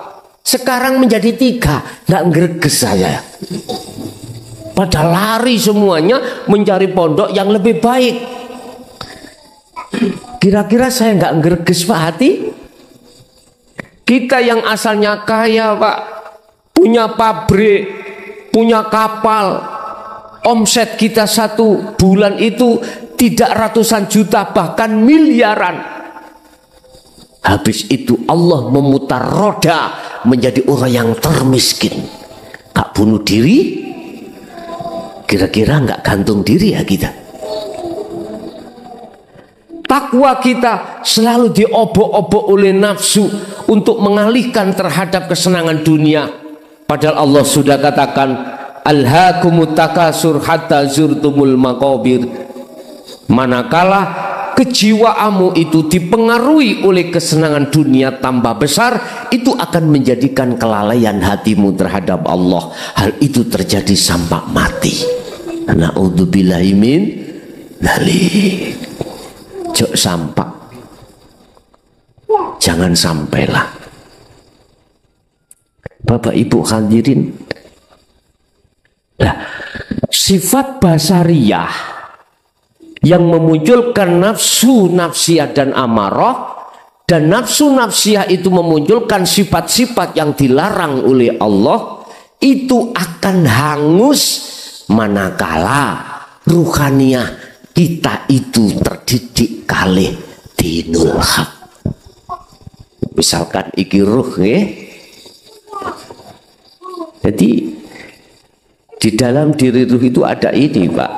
sekarang menjadi 3, nggak ngreges saya. Pada lari semuanya mencari pondok yang lebih baik. Kira-kira saya nggak ngreges Pak hati? Kita yang asalnya kaya Pak, punya pabrik, punya kapal, omset kita satu bulan itu tidak ratusan juta bahkan miliaran. Habis itu Allah memutar roda menjadi orang yang termiskin. Gak bunuh diri? Kira-kira gak gantung diri ya kita? Takwa kita selalu diobok-obok oleh nafsu untuk mengalihkan terhadap kesenangan dunia. Padahal Allah sudah katakan, alhaakumut takasur hatta zurtumul maqabir. Manakala kejiwaanmu itu dipengaruhi oleh kesenangan dunia tambah besar, itu akan menjadikan kelalaian hatimu terhadap Allah. Hal itu terjadi sampai mati. Na'udzubillahi min dzalik. Jok sampai, jangan sampailah. Bapak Ibu hadirin, sifat basariyah yang memunculkan nafsu nafsiyah dan amarah, dan nafsu nafsiyah itu memunculkan sifat-sifat yang dilarang oleh Allah, itu akan hangus manakala ruhaniyah kita itu terdidik kalih dinul haq. Misalkan iki ruh jadi di dalam diri ruh itu ada ini Pak.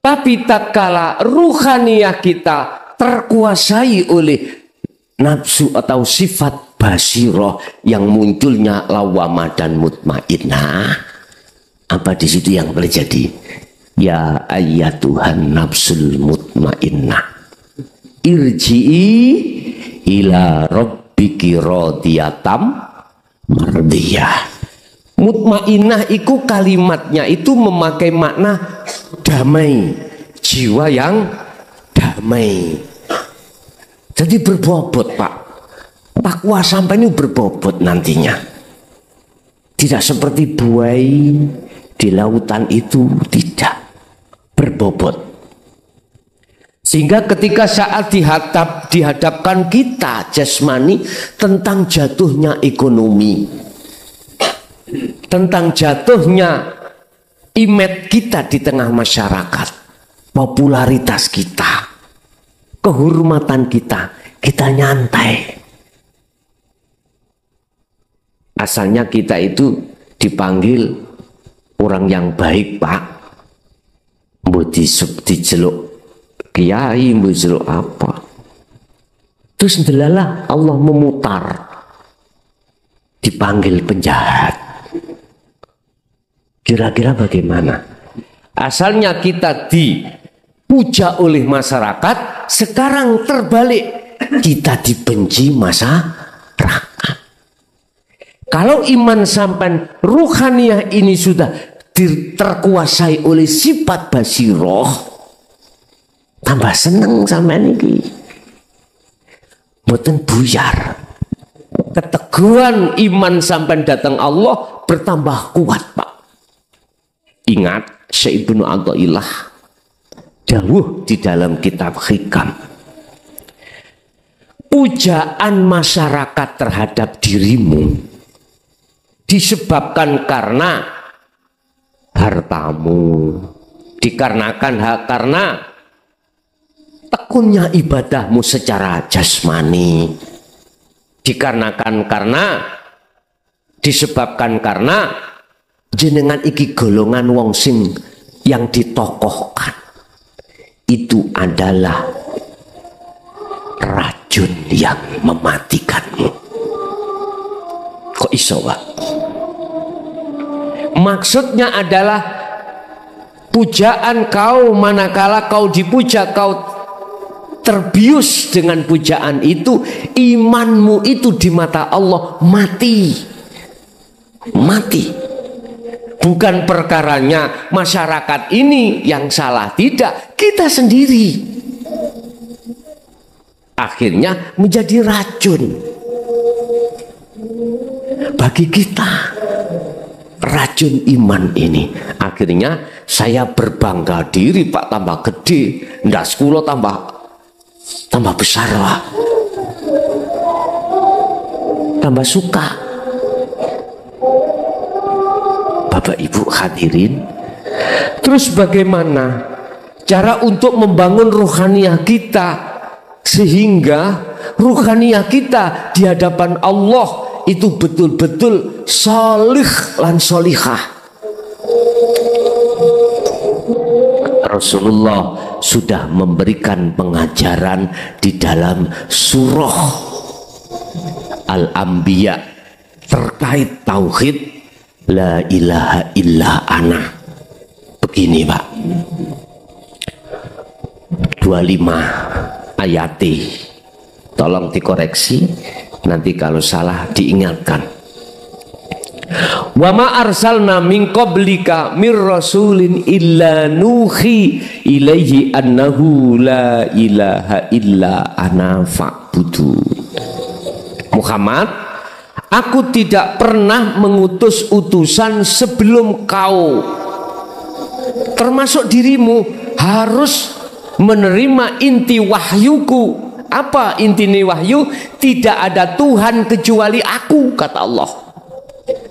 Tapi tak kala ruhaniyah kita terkuasai oleh nafsu atau sifat basiroh yang munculnya lawamah dan mutmainnah, apa di situ yang terjadi? Ya ayyatuhan nafsul mutmainnah, irji'i ila rabbiki radiyatam mardiyah. Mutmainnah itu kalimatnya itu memakai makna damai, jiwa yang damai. Jadi berbobot, Pak. Takwa sampai ini berbobot nantinya. Tidak seperti buai di lautan itu, tidak. Berbobot. Sehingga ketika saat dihadapkan kita jasmani tentang jatuhnya ekonomi, tentang jatuhnya image kita di tengah masyarakat, popularitas kita, kehormatan kita, kita nyantai. Asalnya kita itu dipanggil orang yang baik, Pak. Mbok dijeluk kiai, mbok dijeluk apa. Terus ndelalah Allah memutar, dipanggil penjahat. Kira-kira bagaimana? Asalnya kita dipuja oleh masyarakat, sekarang terbalik, kita dibenci masyarakat. Kalau iman sampai ruhaniyah ini sudah terkuasai oleh sifat basiroh, tambah seneng sampai ini. Mboten buyar. Keteguhan iman sampai datang Allah bertambah kuat, Pak. Ingat Syekh Ibnu Athaillah dawuh di dalam kitab Hikam, pujaan masyarakat terhadap dirimu disebabkan karena hartamu, dikarenakan karena tekunnya ibadahmu secara jasmani, dikarenakan karena disebabkan karena jenengan iki golongan wong sing yang ditokohkan. Itu adalah racun yang mematikanmu. Kok iso, Pak? Maksudnya adalah pujaan kau, manakala kau dipuja, kau terbius dengan pujaan itu, imanmu itu di mata Allah mati. Mati. Bukan perkaranya masyarakat ini yang salah, tidak, kita sendiri. Akhirnya menjadi racun bagi kita. Racun iman ini. Akhirnya saya berbangga diri, Pak, tambah gede, ndak sekolah tambah besar, Pak. Tambah suka. Bapak Ibu hadirin, terus bagaimana cara untuk membangun ruhaniyah kita sehingga ruhaniyah kita di hadapan Allah itu betul-betul salih lan solihah. Rasulullah sudah memberikan pengajaran di dalam surah Al-Anbiya terkait tauhid la ilaha illa ana. Begini, Pak, 25 ayati, tolong dikoreksi, nanti kalau salah diingatkan. Wa ma arsalna min qablika mir rasulin illa nuhi ilaihi annahu la ilaha illa ana fa'budun. Muhammad, aku tidak pernah mengutus utusan sebelum kau, termasuk dirimu, harus menerima inti wahyuku. Apa inti wahyu? Tidak ada Tuhan kecuali aku, kata Allah.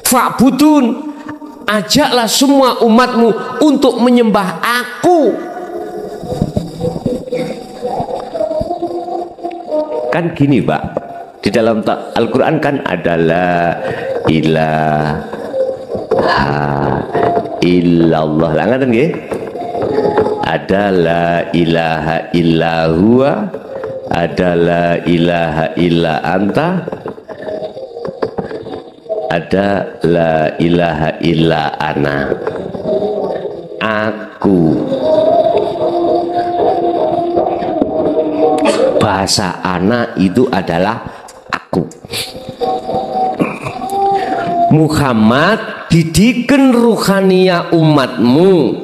Fa'budun, ajaklah semua umatmu untuk menyembah aku. Kan gini, Pak, di dalam Al-Quran kan adalah ilaha illallah. Langan nggih? Adalah ilaha illa huwa, adalah ilaha illa anta, ada la ilaha illa ana. aku. Bahasa ana itu adalah aku. Muhammad, didikan ruhania umatmu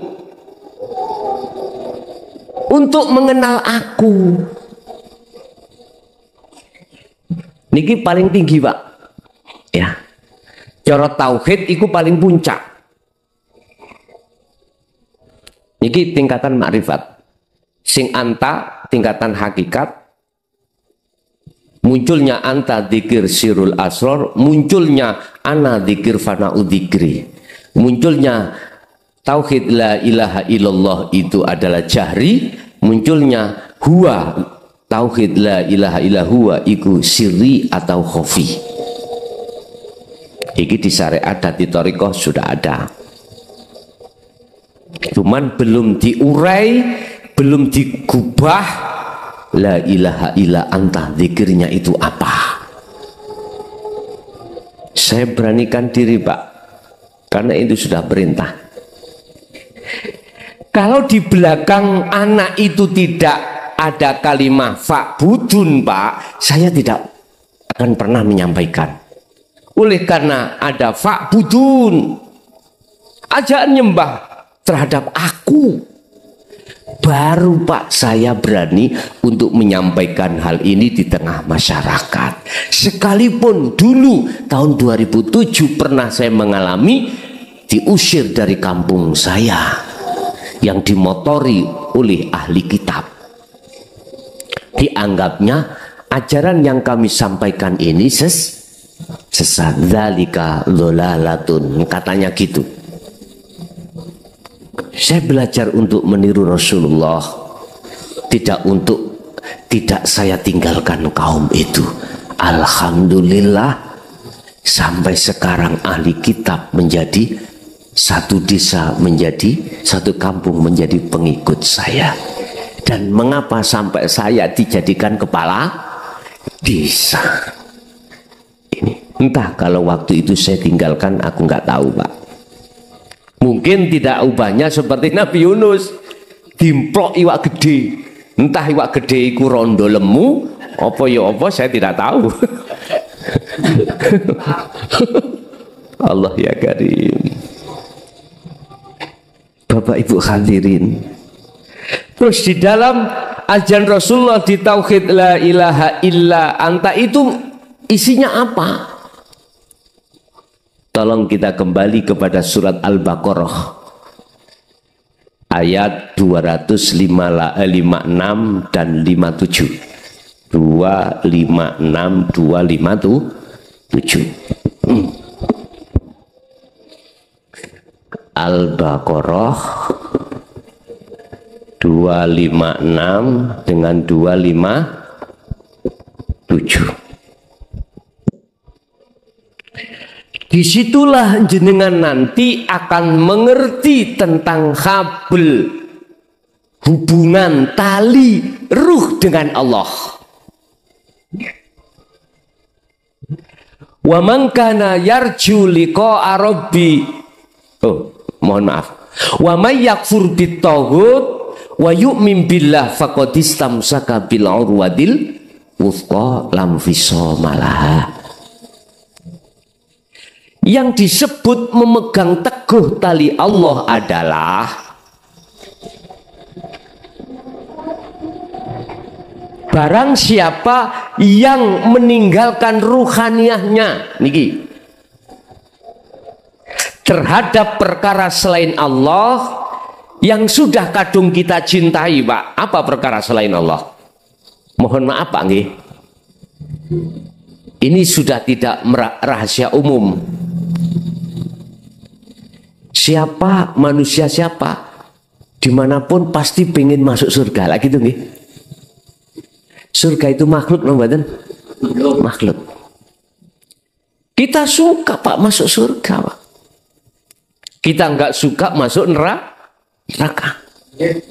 untuk mengenal aku. Niki paling tinggi, Pak. Ya. Cara tauhid itu paling puncak. Niki tingkatan makrifat. Sing anta tingkatan hakikat. Munculnya anta dzikir sirul asror, munculnya ana dzikir fana'u dzikri. Munculnya tauhid la ilaha illallah itu adalah jahri, munculnya huwa tauhid la ilaha illallah itu sirri atau khofi. Iki di syariat dan di thariqah sudah ada. Cuman belum diurai, belum digubah. La ilaha illa anta, zikirnya itu apa? Saya beranikan diri, Pak, karena itu sudah perintah. Kalau di belakang anak itu tidak ada kalimat fa'budun, Pak, saya tidak akan pernah menyampaikan. Oleh karena ada fa'budun, ajaan nyembah terhadap aku, baru Pak saya berani untuk menyampaikan hal ini di tengah masyarakat. Sekalipun dulu tahun 2007 pernah saya mengalami diusir dari kampung saya yang dimotori oleh ahli kitab. Dianggapnya ajaran yang kami sampaikan ini sesat, dzalika dhalalatun, katanya gitu. Saya belajar untuk meniru Rasulullah, tidak saya tinggalkan kaum itu. Alhamdulillah sampai sekarang ahli kitab menjadi satu desa, menjadi satu kampung, menjadi pengikut saya. Dan mengapa sampai saya dijadikan kepala desa? Entah kalau waktu itu saya tinggalkan, aku nggak tahu, Pak. Mungkin tidak ubahnya seperti Nabi Yunus, dimplok iwak gede. Entah iwak gede iku rondo lemu, apa ya apa saya tidak tahu. Allah ya Karim. Bapak Ibu hadirin. Terus di dalam ajaran Rasulullah di tauhid la ilaha illa anta itu isinya apa? Tolong kita kembali kepada surat Al-Baqarah ayat 256 dan 57. 256 257. Al-Baqarah 256 dengan 257. Disitulah jenengan nanti akan mengerti tentang habl, hubungan tali ruh dengan Allah. Wa man kana yarju liqa'a rabbi, mohon maaf, wa may yakfur bitaghut wa yu'min billah faqad istamsaka bil urwatil wuthqa lam fisama laha. Yang disebut memegang teguh tali Allah adalah barang siapa yang meninggalkan ruhaniyahnya niki terhadap perkara selain Allah yang sudah kadung kita cintai, Pak. Apa perkara selain Allah? Mohon maaf, Pak nggih. Ini sudah tidak rahasia umum. Siapa manusia siapa dimanapun pasti pengen masuk surga lagi tuh nih. Surga itu makhluk loh badan, makhluk. Kita suka Pak masuk surga, Pak. Kita nggak suka masuk neraka.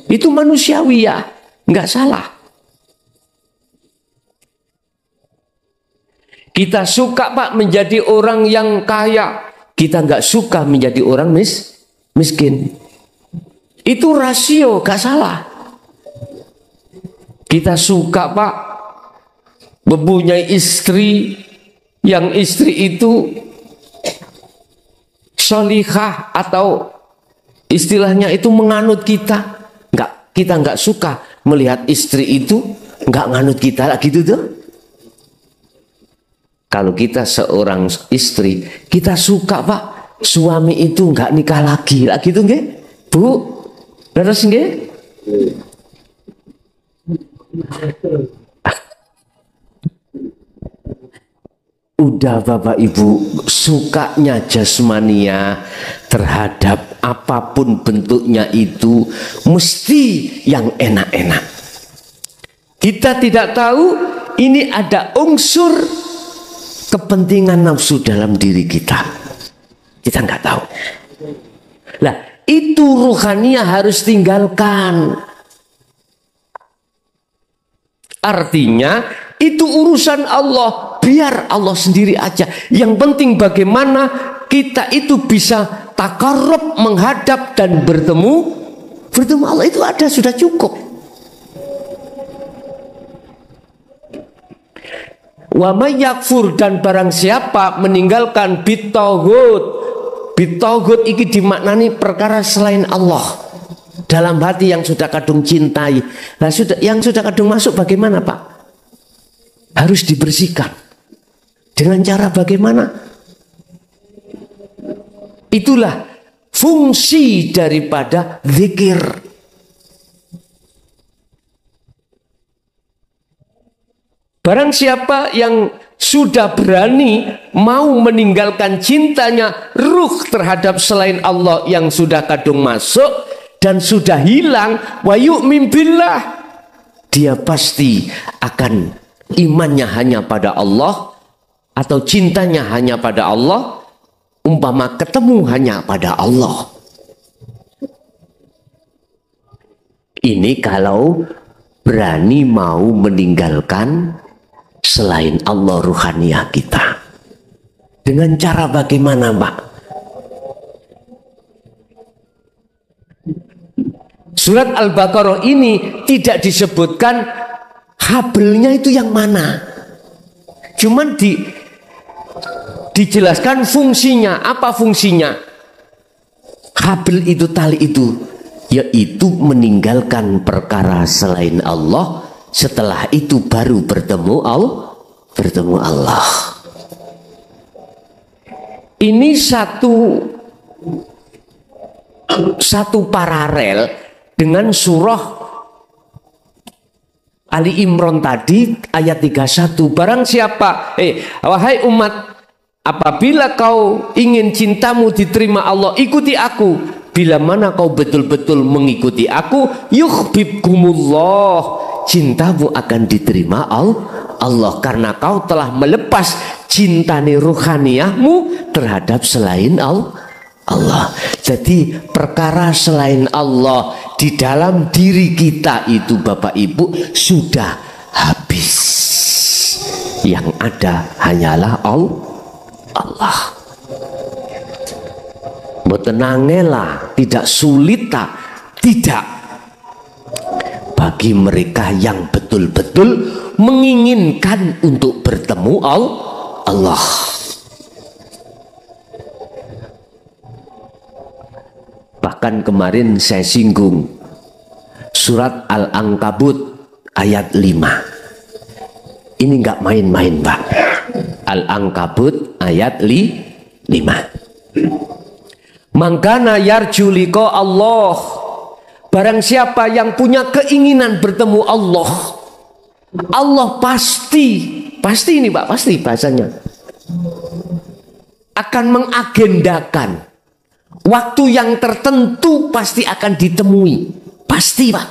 Itu manusiawi ya, nggak salah. Kita suka Pak menjadi orang yang kaya. Kita nggak suka menjadi orang miskin. Itu rasio, gak salah. Kita suka Pak mempunyai istri yang istri itu sholihah atau istilahnya itu menganut kita. Kita nggak suka melihat istri itu nggak nganut kita lah gitu tuh. Kalau kita seorang istri, kita suka Pak suami itu nggak nikah lagi lah gitu nggih, Bu? Terus nggih? Udah Bapak Ibu, sukanya jasmania terhadap apapun bentuknya itu mesti yang enak-enak. Kita tidak tahu ini ada unsur kepentingan nafsu dalam diri kita. Kita nggak tahu. Lah, itu ruhania harus tinggalkan. Artinya itu urusan Allah, biar Allah sendiri aja. Yang penting bagaimana kita itu bisa takarrub, menghadap dan bertemu Allah, itu ada, sudah cukup. Wa may yakfur, dan barang siapa meninggalkan bitaghut. Bitaghut iki dimaknani perkara selain Allah dalam hati yang sudah kadung cintai. Nah, yang sudah kadung masuk bagaimana Pak? Harus dibersihkan. Dengan cara bagaimana? Itulah fungsi daripada zikir. Barang siapa yang sudah berani mau meninggalkan cintanya ruh terhadap selain Allah yang sudah kadung masuk dan sudah hilang, wa yu'min billah, dia pasti akan imannya hanya pada Allah atau cintanya hanya pada Allah, umpama ketemu hanya pada Allah. Ini kalau berani mau meninggalkan selain Allah ruhaniyah kita. Dengan cara bagaimana Pak? Surat Al-Baqarah ini tidak disebutkan habelnya itu yang mana. Cuman dijelaskan fungsinya. Apa fungsinya? Habel itu, tali itu, yaitu meninggalkan perkara selain Allah. Setelah itu baru bertemu Allah. Ini satu paralel dengan surah Ali Imran tadi ayat 31. Barang siapa, wahai umat, apabila kau ingin cintamu diterima Allah, ikuti aku. Bila mana kau betul-betul mengikuti aku, yuhibbukumullah, cintamu akan diterima Allah, karena kau telah melepas cintane ruhaniyahmu terhadap selain Allah. Jadi perkara selain Allah di dalam diri kita itu Bapak Ibu sudah habis. Yang ada hanyalah Allah. Tenanglah, tidak sulit, tidak. Bagi mereka yang betul-betul menginginkan untuk bertemu Allah. Bahkan kemarin saya singgung surat Al-Ankabut ayat 5. Ini nggak main-main Pak. Al-Ankabut ayat 5. Mangkana yarju liqa Allah, barang siapa yang punya keinginan bertemu Allah, Allah pasti ini Pak, pasti bahasanya akan mengagendakan waktu yang tertentu, pasti akan ditemui, pasti Pak.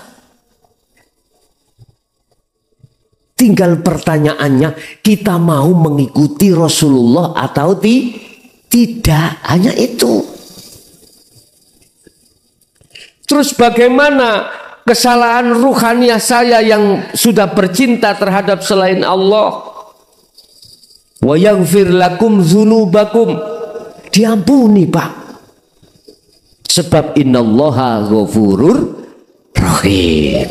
Tinggal pertanyaannya, kita mau mengikuti Rasulullah atau tidak, hanya itu. Terus bagaimana kesalahan ruhaniyah saya yang sudah bercinta terhadap selain Allah? Wa yaghfir lakum dzunubakum, diampuni Pak Sebab innallaha ghafurur rahim.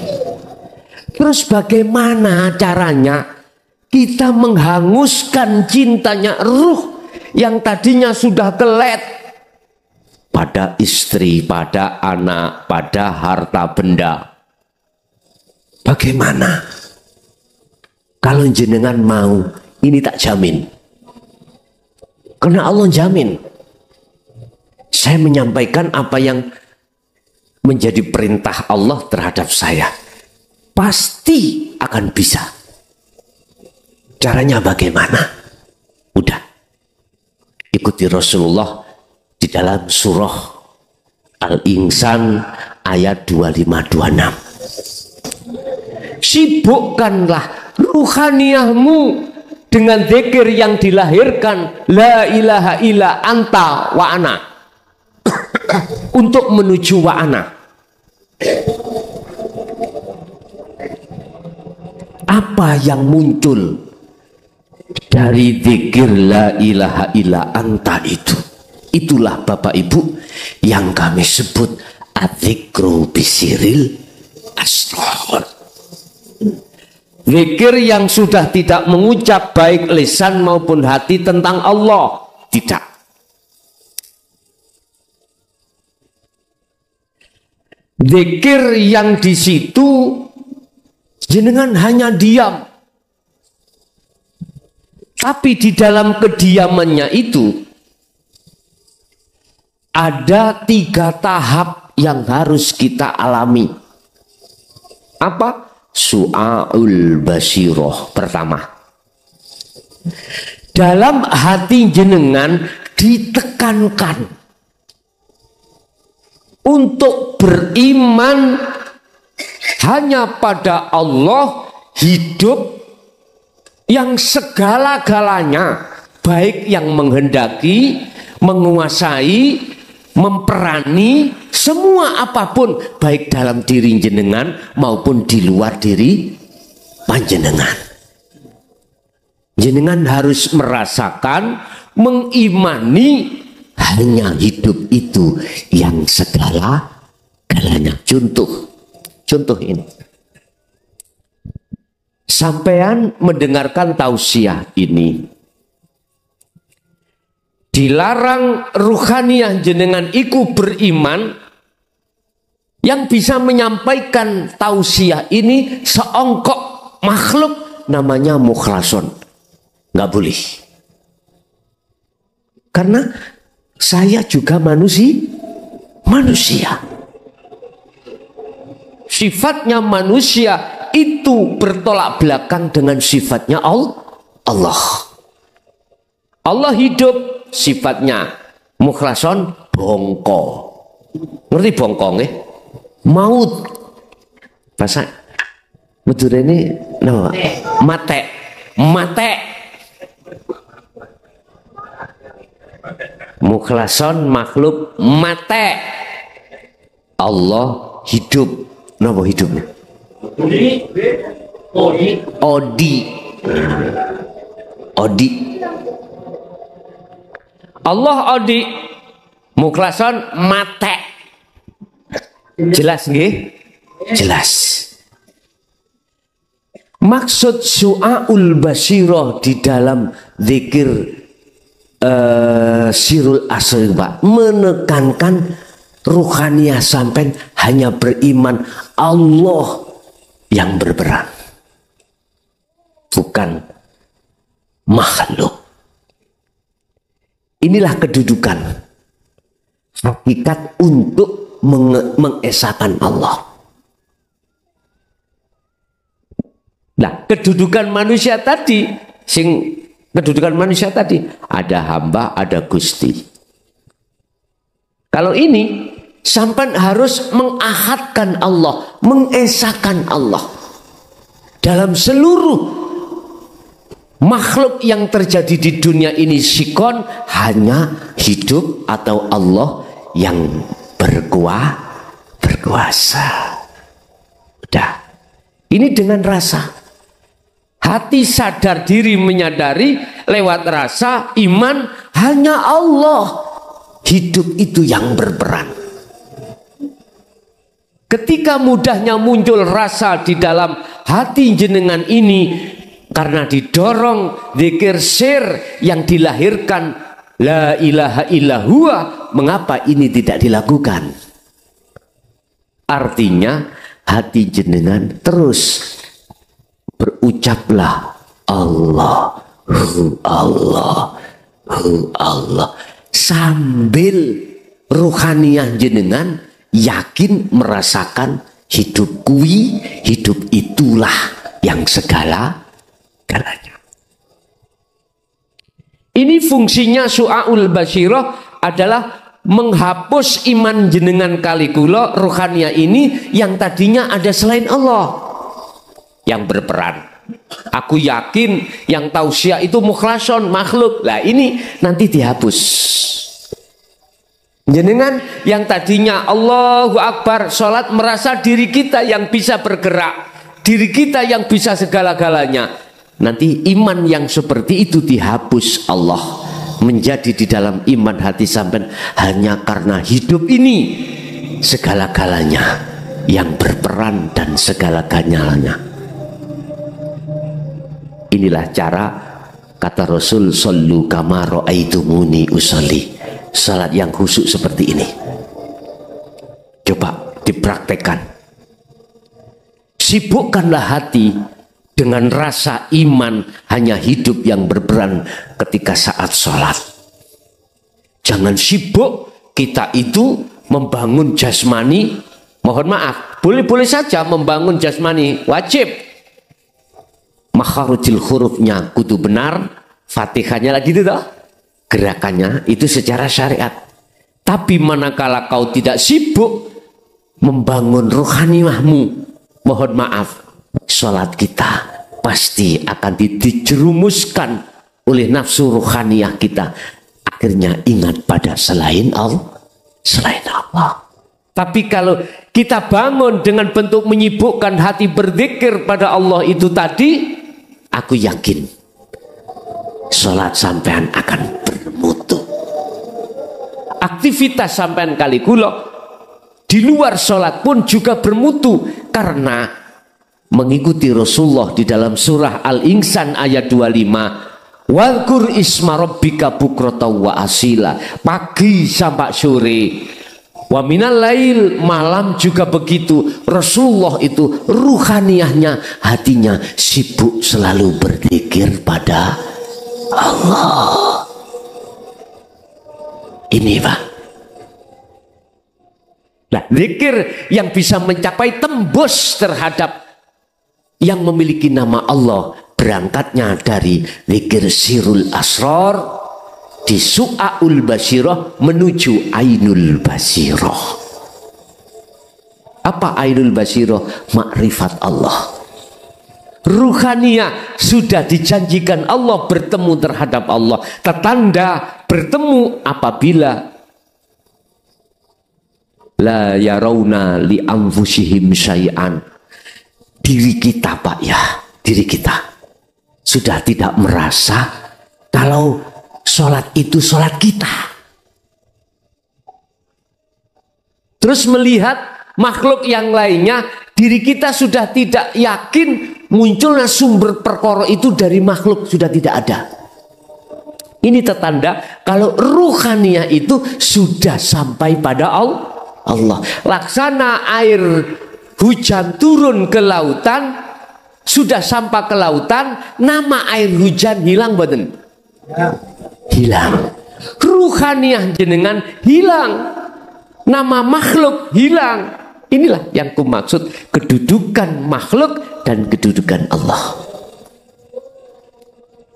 Terus bagaimana caranya kita menghanguskan cintanya ruh yang tadinya sudah kelet pada istri, pada anak, pada harta benda? Bagaimana? Kalau jenengan mau, ini tak jamin. Karena Allah jamin. Saya menyampaikan apa yang menjadi perintah Allah terhadap saya. Pasti akan bisa. Caranya bagaimana? Udah. Ikuti Rasulullah di dalam surah Al-Insan ayat 25-26. Sibukkanlah ruhaniyahmu dengan zikir yang dilahirkan la ilaha illa anta wa ana untuk menuju wa ana. Apa yang muncul dari zikir la ilaha illa anta itu? Itulah Bapak Ibu yang kami sebut adzikru bisiril asrar. Zikir yang sudah tidak mengucap baik lisan maupun hati tentang Allah. Tidak. Zikir yang di situ jenengan hanya diam. Tapi di dalam kediamannya itu ada 3 tahap yang harus kita alami. Apa? Su'aul basiroh. Pertama, dalam hati jenengan ditekankan untuk beriman hanya pada Allah, hidup yang segala-galanya, baik yang menghendaki, menguasai, memperani, semua apapun, baik dalam diri jenengan maupun di luar diri panjenengan. Jenengan harus merasakan, mengimani hanya hidup itu yang segala-galanya. Contoh ini. Sampean mendengarkan tausiah ini. Dilarang ruhaniyah jenengan iku beriman, yang bisa menyampaikan tausiah ini seongkok makhluk namanya mukhlason. Nggak boleh. Karena saya juga manusia. Sifatnya manusia itu bertolak belakang dengan sifatnya Allah. Allah hidup, sifatnya mukhlason bongko. Ngerti bongko nggih? Maut. Bahasa Madura ini no, mate. Mukhlason makhluk mate. Allah hidup. Napa hidupnya? Odi. Allah odi. Mukhlason mate. Jelas nggih? Jelas. Maksud su'aul basirah di dalam zikir sirul asr, menekankan ruhaniyah sampai hanya beriman Allah yang berperan, bukan makhluk. Inilah kedudukan hakikat untuk mengesahkan Allah. Nah, kedudukan manusia tadi, ada hamba, ada Gusti. Kalau ini sampai harus mengahadkan Allah, mengesahkan Allah dalam seluruh makhluk yang terjadi di dunia ini. Sikon hanya hidup atau Allah yang berkuasa. Udah, ini dengan rasa. Hati sadar diri menyadari lewat rasa iman hanya Allah. Hidup itu yang berperan. Ketika mudahnya muncul rasa di dalam hati jenengan ini karena didorong zikir sir yang dilahirkan la ilaha illallah, mengapa ini tidak dilakukan? Artinya hati jenengan terus berucaplah Allah, Allah, Allah, sambil ruhaniyah jenengan yakin merasakan hidup kuwi, hidup itulah yang segala-galanya. Ini fungsinya Su'aul Basyirah adalah menghapus iman jenengan kali kula ruhaniyah ini yang tadinya ada selain Allah yang berperan. Aku yakin yang tausiah itu mukhlason, makhluk. Lah ini nanti dihapus. Jenengan yang tadinya Allahu Akbar sholat merasa diri kita yang bisa bergerak, diri kita yang bisa segala-galanya. Nanti iman yang seperti itu dihapus Allah, menjadi di dalam iman hati sampean hanya karena hidup ini segala-galanya yang berperan dan segala-galanya. Inilah cara kata Rasul, sallu kama ra'aitumuni usolli. Salat yang khusyuk seperti ini. Coba dipraktekkan. Sibukkanlah hati dengan rasa iman hanya hidup yang berperan ketika saat sholat. Jangan sibuk kita itu membangun jasmani. Mohon maaf, boleh-boleh saja membangun jasmani, wajib. Makharujil hurufnya kudu benar, Fatihahnya lagi itu toh. Gerakannya itu secara syariat. Tapi manakala kau tidak sibuk membangun rohaniyahmu, mohon maaf, sholat kita pasti akan dijerumuskan oleh nafsu rohaniyah kita. Akhirnya ingat pada selain Allah. Tapi kalau kita bangun dengan bentuk menyibukkan hati berzikir pada Allah itu tadi, aku yakin sholat sampean akan bermutu. Aktivitas sampean kali kula di luar sholat pun juga bermutu, karena mengikuti Rasulullah di dalam surah Al-Insan ayat 25, wadhkur isma rabbika bukrata wa asila, pagi sampai sore, wa minal lail, malam juga begitu. Rasulullah itu ruhaniyahnya, hatinya sibuk selalu berzikir pada Allah. Ini Pak. Nah, zikir yang bisa mencapai tembus terhadap yang memiliki nama Allah, berangkatnya dari zikir sirul asrar di Su'aul Basyirah menuju Ainul Basyirah. Apa Ainul Basyirah? Makrifat Allah. Ruhaniyah sudah dijanjikan Allah bertemu terhadap Allah. Tetanda bertemu apabila la yarawna li anfusihim syai'an. Diri kita Pak ya, diri kita sudah tidak merasa kalau sholat itu sholat kita. Terus melihat makhluk yang lainnya, diri kita sudah tidak yakin munculnya sumber perkara itu dari makhluk, sudah tidak ada. Ini tertanda kalau ruhaniyah itu sudah sampai pada Allah. Laksana air hujan turun ke lautan, sudah sampai ke lautan, nama air hujan hilang boten? Hilang. Ruhaniyah jenengan hilang. Nama makhluk hilang. Inilah yang kumaksud kedudukan makhluk dan kedudukan Allah.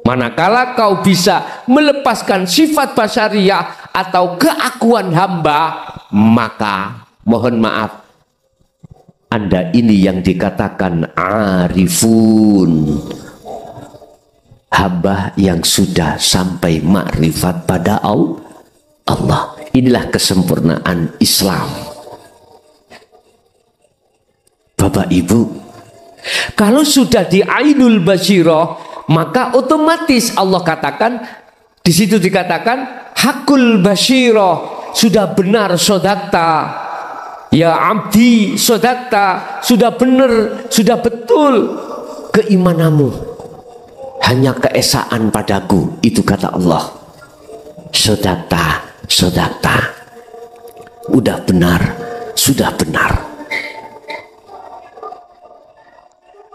Manakala kau bisa melepaskan sifat basyariyah atau keakuan hamba, maka mohon maaf, Anda ini yang dikatakan arifun, hamba yang sudah sampai makrifat pada Allah. Inilah kesempurnaan Islam. Bapak Ibu, kalau sudah di Ainul Basyirah, maka otomatis Allah katakan, di situ dikatakan hakul basyirah, sudah benar sodakta. Ya abdi sodakta, sudah benar, sudah betul keimananmu, hanya keesaan padaku. Itu kata Allah. Sodakta, sodakta, udah benar, sudah benar.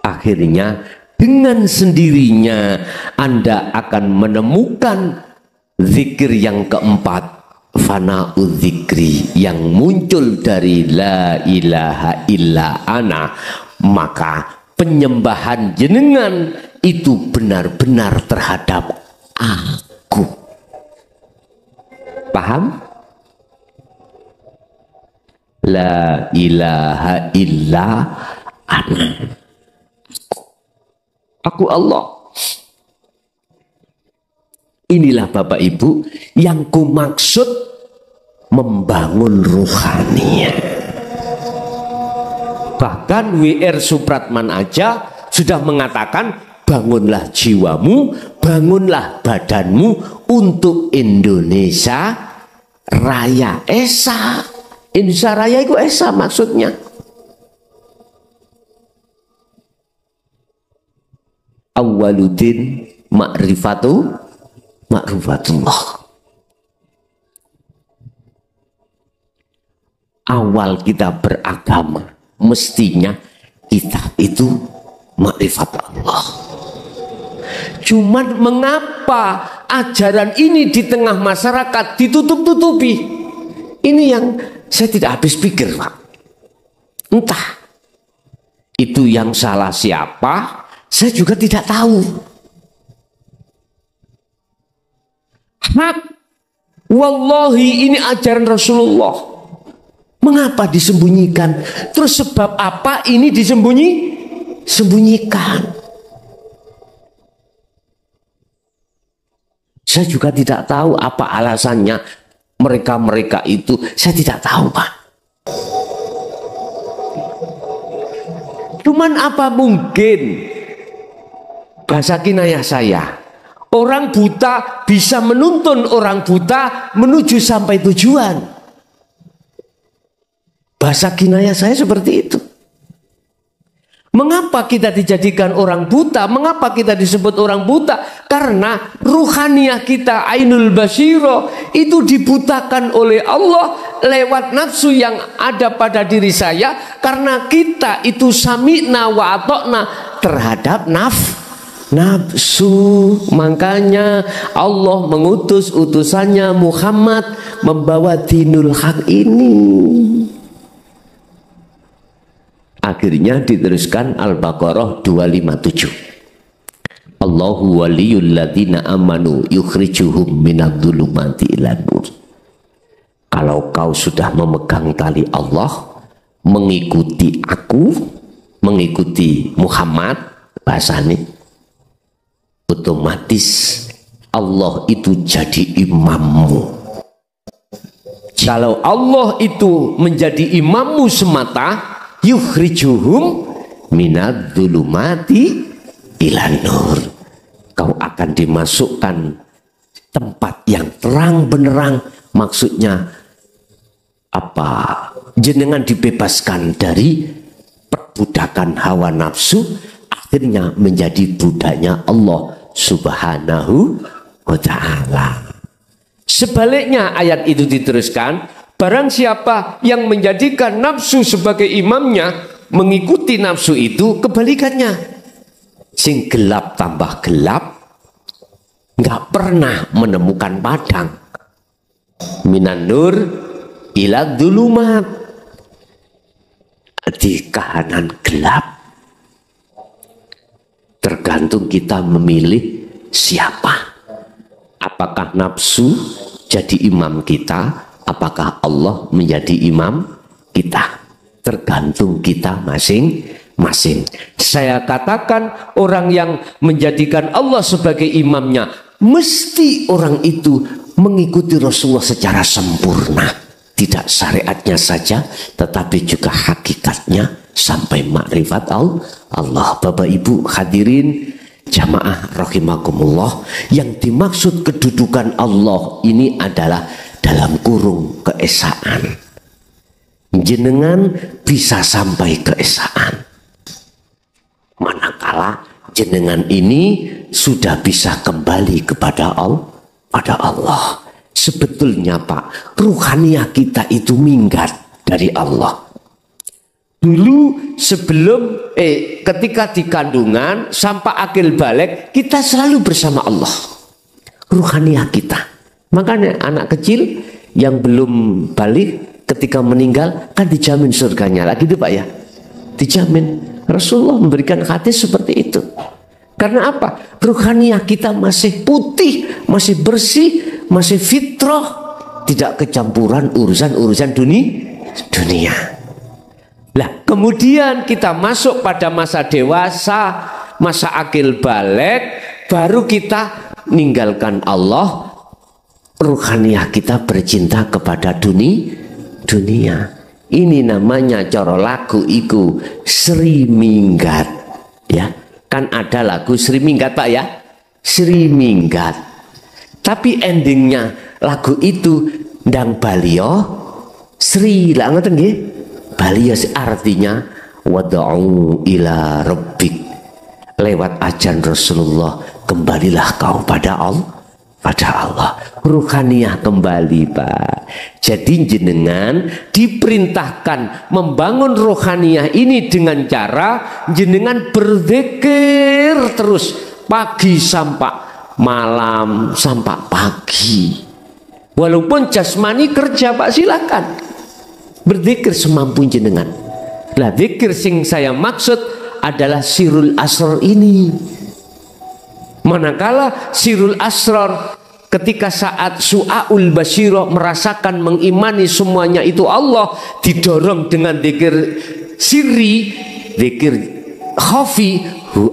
Akhirnya dengan sendirinya Anda akan menemukan zikir yang keempat, fana'u zikri, yang muncul dari la ilaha illa ana. Maka penyembahan jenengan itu benar-benar terhadap aku. Paham? La ilaha illa ana. Aku Allah. Inilah Bapak Ibu yang ku maksud membangun ruhaniah. Bahkan W.R. Supratman aja sudah mengatakan, bangunlah jiwamu, bangunlah badanmu untuk Indonesia Raya. Esa, Indonesia Raya itu esa maksudnya. Awwaluddin ma'rifatullah. Awal kita beragama mestinya kita itu makrifat Allah. Cuman mengapa ajaran ini di tengah masyarakat ditutup-tutupi? Ini yang saya tidak habis pikir, Pak. Entah itu yang salah siapa, saya juga tidak tahu. Hak, wallahi ini ajaran Rasulullah. Mengapa disembunyikan? Terus sebab apa ini disembunyikan? Saya juga tidak tahu apa alasannya mereka-mereka itu. Saya tidak tahu, Pak. Cuman apa mungkin, bahasa kinayah saya, orang buta bisa menuntun orang buta menuju sampai tujuan. Bahasa kinayah saya seperti itu. Mengapa kita dijadikan orang buta? Mengapa kita disebut orang buta? Karena ruhaniah kita, ainul basiro, itu dibutakan oleh Allah lewat nafsu yang ada pada diri saya. Karena kita itu sami'na wa atokna terhadap nafsu. Makanya Allah mengutus utusannya Muhammad membawa dinul haq ini. Akhirnya diteruskan Al-Baqarah 257. Allahu waliyul ladzina amanu yukhrijuhum minadh-dhulumati ilan nur. Kalau kau sudah memegang tali Allah, mengikuti aku, mengikuti Muhammad, bahasanya otomatis Allah itu jadi imammu. Kalau Allah itu menjadi imammu semata, yukhrijuhum minadh-dhulumati ilan nur. Kau akan dimasukkan tempat yang terang benerang. Maksudnya apa? Jenengan dibebaskan dari perbudakan hawa nafsu, akhirnya menjadi budaknya Allah Subhanahu wa ta'ala. Sebaliknya ayat itu diteruskan, barang siapa yang menjadikan nafsu sebagai imamnya, mengikuti nafsu itu, kebalikannya. Sing gelap tambah gelap, nggak pernah menemukan padang. Minan nur ila dzulumat, di kahanan gelap. Tergantung kita memilih siapa. Apakah nafsu jadi imam kita, apakah Allah menjadi imam kita? Tergantung kita masing-masing. Saya katakan orang yang menjadikan Allah sebagai imamnya, mesti orang itu mengikuti Rasulullah secara sempurna. Tidak syariatnya saja, tetapi juga hakikatnya sampai makrifat Allah. Bapak Ibu hadirin jamaah rahimakumullah, yang dimaksud kedudukan Allah ini adalah dalam kurung keesaan. jenengan bisa sampai keesaan. Manakala jenengan ini sudah bisa kembali kepada Allah. Sebetulnya Pak, ruhaniah kita itu minggat dari Allah. Dulu sebelum ketika di kandungan sampai akil balik, kita selalu bersama Allah. Ruhaniah kita. Makanya anak kecil yang belum balik ketika meninggal kan dijamin surganya lagi itu Pak ya. Dijamin. Rasulullah memberikan hadis seperti itu. Karena apa? Ruhaniah kita masih putih, masih bersih, masih fitrah, tidak kecampuran urusan dunia. Lah, kemudian kita masuk pada masa dewasa, masa akil balik, baru kita ninggalkan Allah, ruhaniah kita bercinta kepada dunia. Ini namanya cara lagu iku Sri Minggat. Ya, kan ada lagu Sri Minggat Pak ya? Sri Minggat. Tapi endingnya lagu itu ndang Balio Sri lah ngoten nggih. Balio artinya wad'u ila rabbik. Lewat ajan Rasulullah, kembalilah kau pada Allah. Ruhaniah kembali Pak. Jadi jenengan diperintahkan membangun ruhaniah ini dengan cara jenengan berzikir terus pagi sampai malam sampai pagi. Walaupun jasmani kerja Pak, silakan berzikir semampu jenengan. Lah zikir sing saya maksud adalah sirul asrar ini. Manakala sirul asrar ketika saat su'aul basyirah merasakan mengimani semuanya itu Allah, didorong dengan zikir sirri, zikir khafi,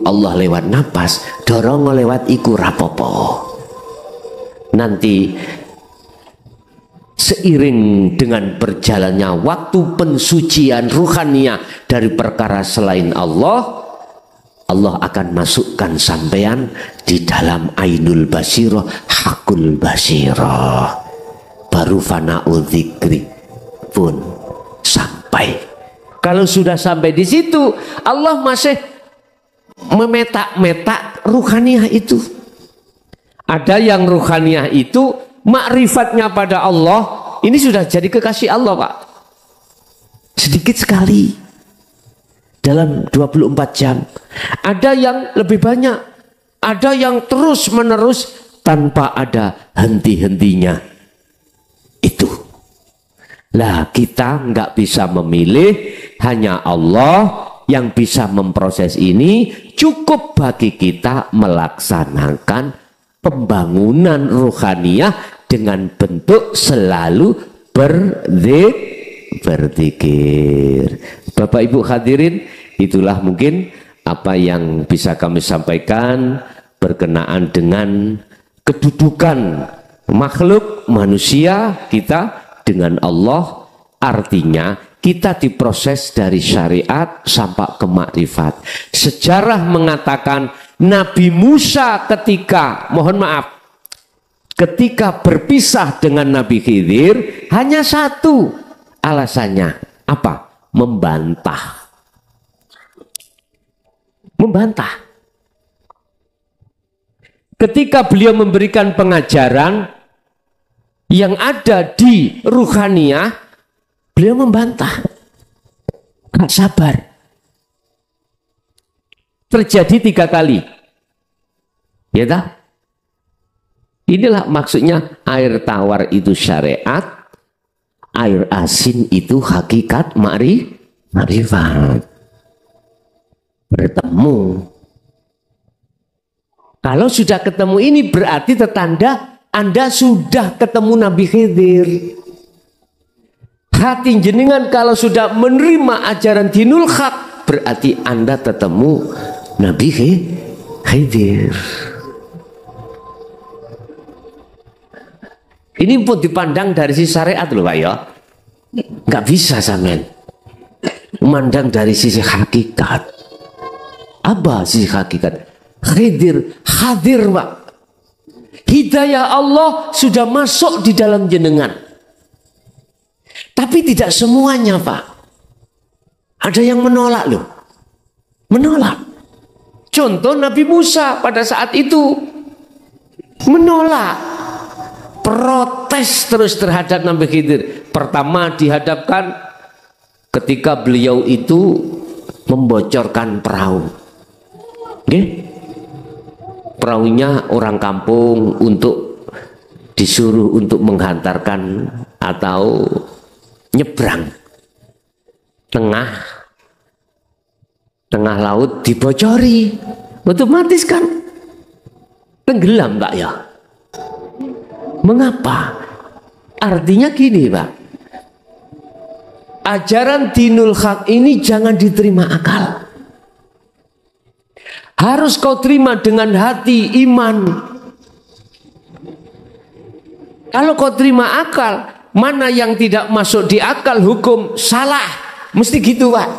Allah lewat napas, dorong lewat iku rapopo. Nanti seiring dengan berjalannya waktu pensucian ruhaniah dari perkara selain Allah, Allah akan masukkan sampean di dalam ainul basirah, hakul basirah. Baru fana'u dzikri pun sampai. Kalau sudah sampai di situ, Allah masih memetak-metak ruhaniah itu. Ada yang ruhaniah itu makrifatnya pada Allah, ini sudah jadi kekasih Allah Pak. Sedikit sekali. Dalam 24 jam. Ada yang lebih banyak, ada yang terus menerus tanpa ada henti-hentinya. Itu lah, kita nggak bisa memilih, hanya Allah yang bisa memproses ini. Cukup bagi kita melaksanakan pembangunan ruhaniah dengan bentuk selalu berzikir. Bapak Ibu hadirin, itulah mungkin apa yang bisa kami sampaikan berkenaan dengan kedudukan makhluk manusia kita dengan Allah. Artinya kita diproses dari syariat sampai ke makrifat. Sejarah mengatakan Nabi Musa ketika berpisah dengan Nabi Khidir hanya satu alasannya. Apa? Membantah. Ketika beliau memberikan pengajaran yang ada di ruhaniah, beliau membantah. Gak sabar. Terjadi 3 kali. Ya tak? Inilah maksudnya air tawar itu syariat, air asin itu hakikat makrifat. Bertemu. Kalau sudah ketemu ini berarti tertanda Anda sudah ketemu Nabi Khidir. Hati jenengan kalau sudah menerima ajaran dinul haq, berarti Anda ketemu Nabi Khidir. Ini pun dipandang dari sisi syariat loh Pak ya. Nggak bisa sampean memandang dari sisi hakikat. Apa sisi hakikat? Khidir, hadir Pak. Hidayah Allah sudah masuk di dalam jenengan. Tapi tidak semuanya, Pak. Ada yang menolak loh. Menolak. Contoh Nabi Musa pada saat itu menolak. Protes terus terhadap Nabi Khidir. Pertama dihadapkan ketika beliau itu membocorkan perahu. Okay? Perahunya orang kampung untuk disuruh untuk menghantarkan atau nyebrang tengah laut, dibocori, otomatis kan tenggelam, Pak ya. Mengapa? Artinya gini, Pak, ajaran dinul haq ini jangan diterima akal, harus kau terima dengan hati iman. Kalau kau terima akal, mana yang tidak masuk di akal hukum salah, mesti gitu, Pak,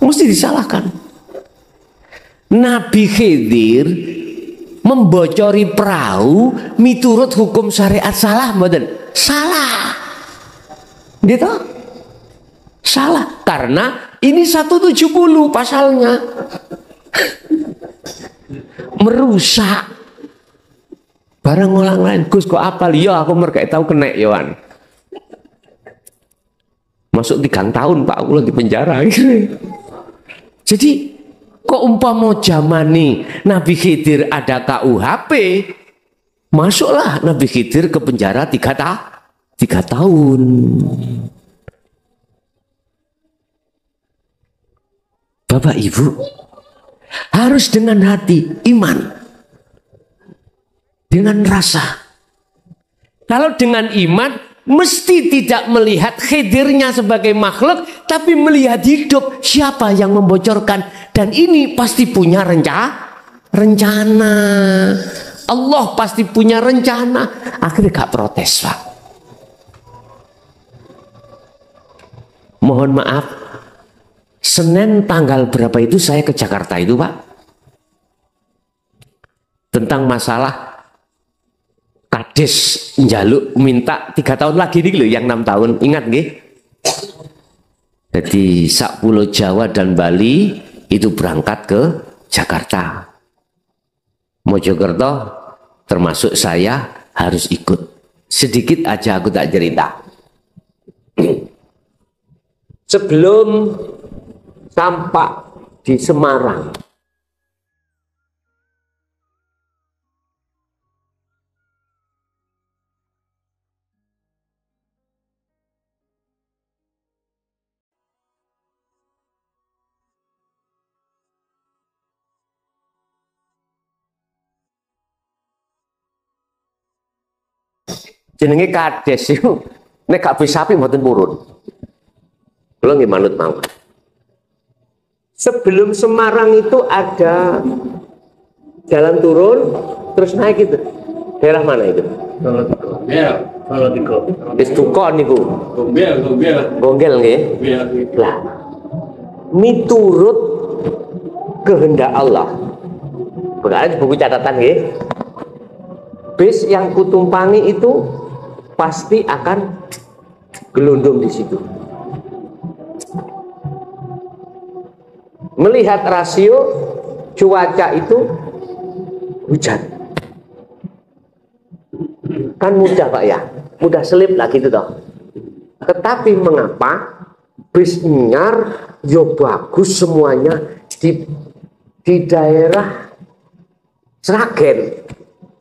mesti disalahkan. Nabi Khidir membocori perahu miturut hukum syariat salah, mboten? Salah, gitu, salah, karena ini 170 pasalnya. Merusak barang orang lain. Gus kok apal? Ya aku mereka tahu kena Yohan. Masuk 3 tahun Pak, aku lagi penjara. Jadi kok umpama zamani Nabi Khidir ada KUHP, masuklah Nabi Khidir ke penjara 3 tahun. Bapak Ibu, harus dengan hati iman, dengan rasa. Kalau dengan iman, mesti tidak melihat Khidirnya sebagai makhluk, tapi melihat hidup siapa yang membocorkan, dan ini pasti punya rencana. Allah pasti punya rencana. Akhirnya gak protes, Pak. Mohon maaf, Senin tanggal berapa itu saya ke Jakarta itu, Pak, tentang masalah Kades njaluk minta 3 tahun lagi nih loh, yang 6 tahun, ingat nggih? Jadi sak pulau Jawa dan Bali itu berangkat ke Jakarta. Mojokerto termasuk saya harus ikut. Sedikit aja aku tak cerita. Sebelum sampai di Semarang, jenenge Kades itu nek gak bisa sapi mboten purun. Kula nggih manut mawon. Sebelum Semarang itu ada jalan turun terus naik itu. Daerah mana itu? Salatiga. Wis duka niku. Gonggel nggih. Lah. Miturut kehendak Allah. Berarti buku catatan nggih. Bis yang kutumpangi itu pasti akan gelondong di situ. Melihat rasio cuaca itu hujan, kan mudah Pak ya, mudah selip lah gitu toh. Tetapi mengapa bis nyar yo bagus semuanya di daerah Sragen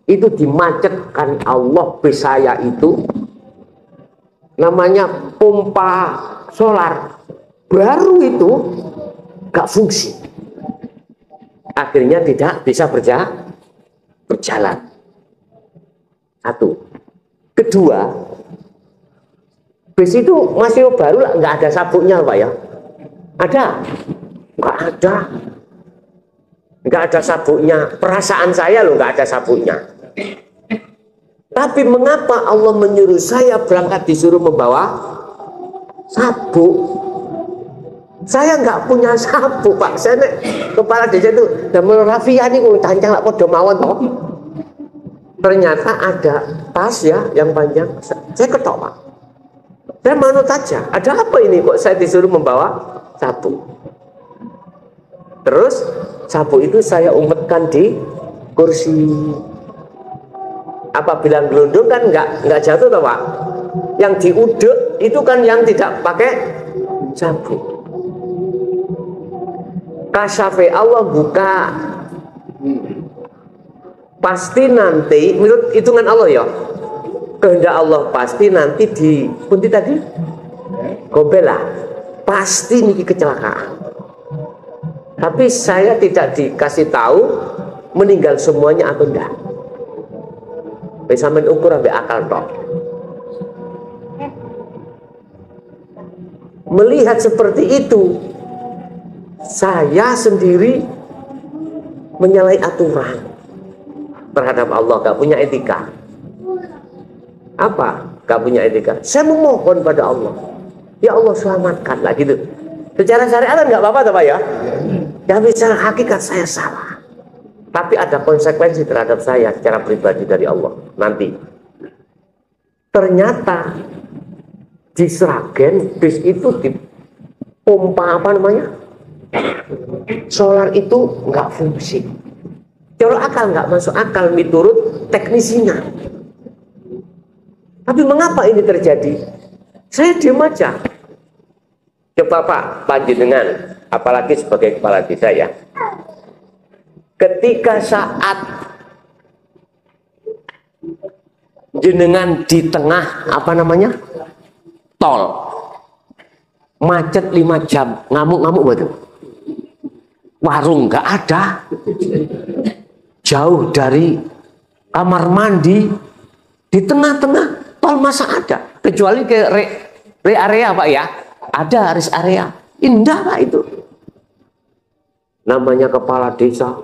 itu dimacetkan Allah. Bis saya itu namanya pompa solar baru itu gak fungsi, akhirnya tidak bisa berjalan. Satu. Kedua, bis itu masih baru lah, nggak ada sabuknya Pak ya. Ada? Nggak ada sabuknya. Perasaan saya loh nggak ada sabuknya. Tapi mengapa Allah menyuruh saya berangkat disuruh membawa sabuk? Saya nggak punya sabuk Pak. Saya kepala desa itu damel rafia nih, tancang lah podo mawon toh. Ternyata ada tas ya yang panjang. Saya ketok Pak. Saya manut saja. Ada apa ini kok saya disuruh membawa sapu? Terus sapu itu saya umetkan di kursi. Apabila gelundung kan nggak jatuh toh Pak. Yang diuduk itu kan yang tidak pakai sapu. Kasyafe Allah buka. Pasti nanti menurut hitungan Allah ya, kehendak Allah pasti nanti di punti tadi gombela pasti niki kecelakaan. Tapi saya tidak dikasih tahu meninggal semuanya atau enggak. Bisa mengukur sampai akal toh. Melihat seperti itu, saya sendiri menyalahi aturan terhadap Allah, gak punya etika. Apa? Gak punya etika. Saya memohon pada Allah, ya Allah selamatkanlah gitu. Secara syariat nggak apa-apa Pak ya. Tapi secara hakikat saya salah. Tapi ada konsekuensi terhadap saya secara pribadi dari Allah nanti. Ternyata di Sragen bis itu di pompa apa namanya? Solar itu nggak fungsi. Kalau akal nggak masuk akal menurut teknisinya. Tapi mengapa ini terjadi? Saya diam aja. Coba Pak panjenengan, apalagi sebagai kepala desa ya. Ketika saat jenengan di tengah apa namanya? Tol. Macet 5 jam, ngamuk-ngamuk betul. Warung nggak ada. Jauh dari kamar mandi, di tengah-tengah tol masa ada. Kecuali ke area Pak ya. Ada rest area. Indah Pak itu. Namanya kepala desa.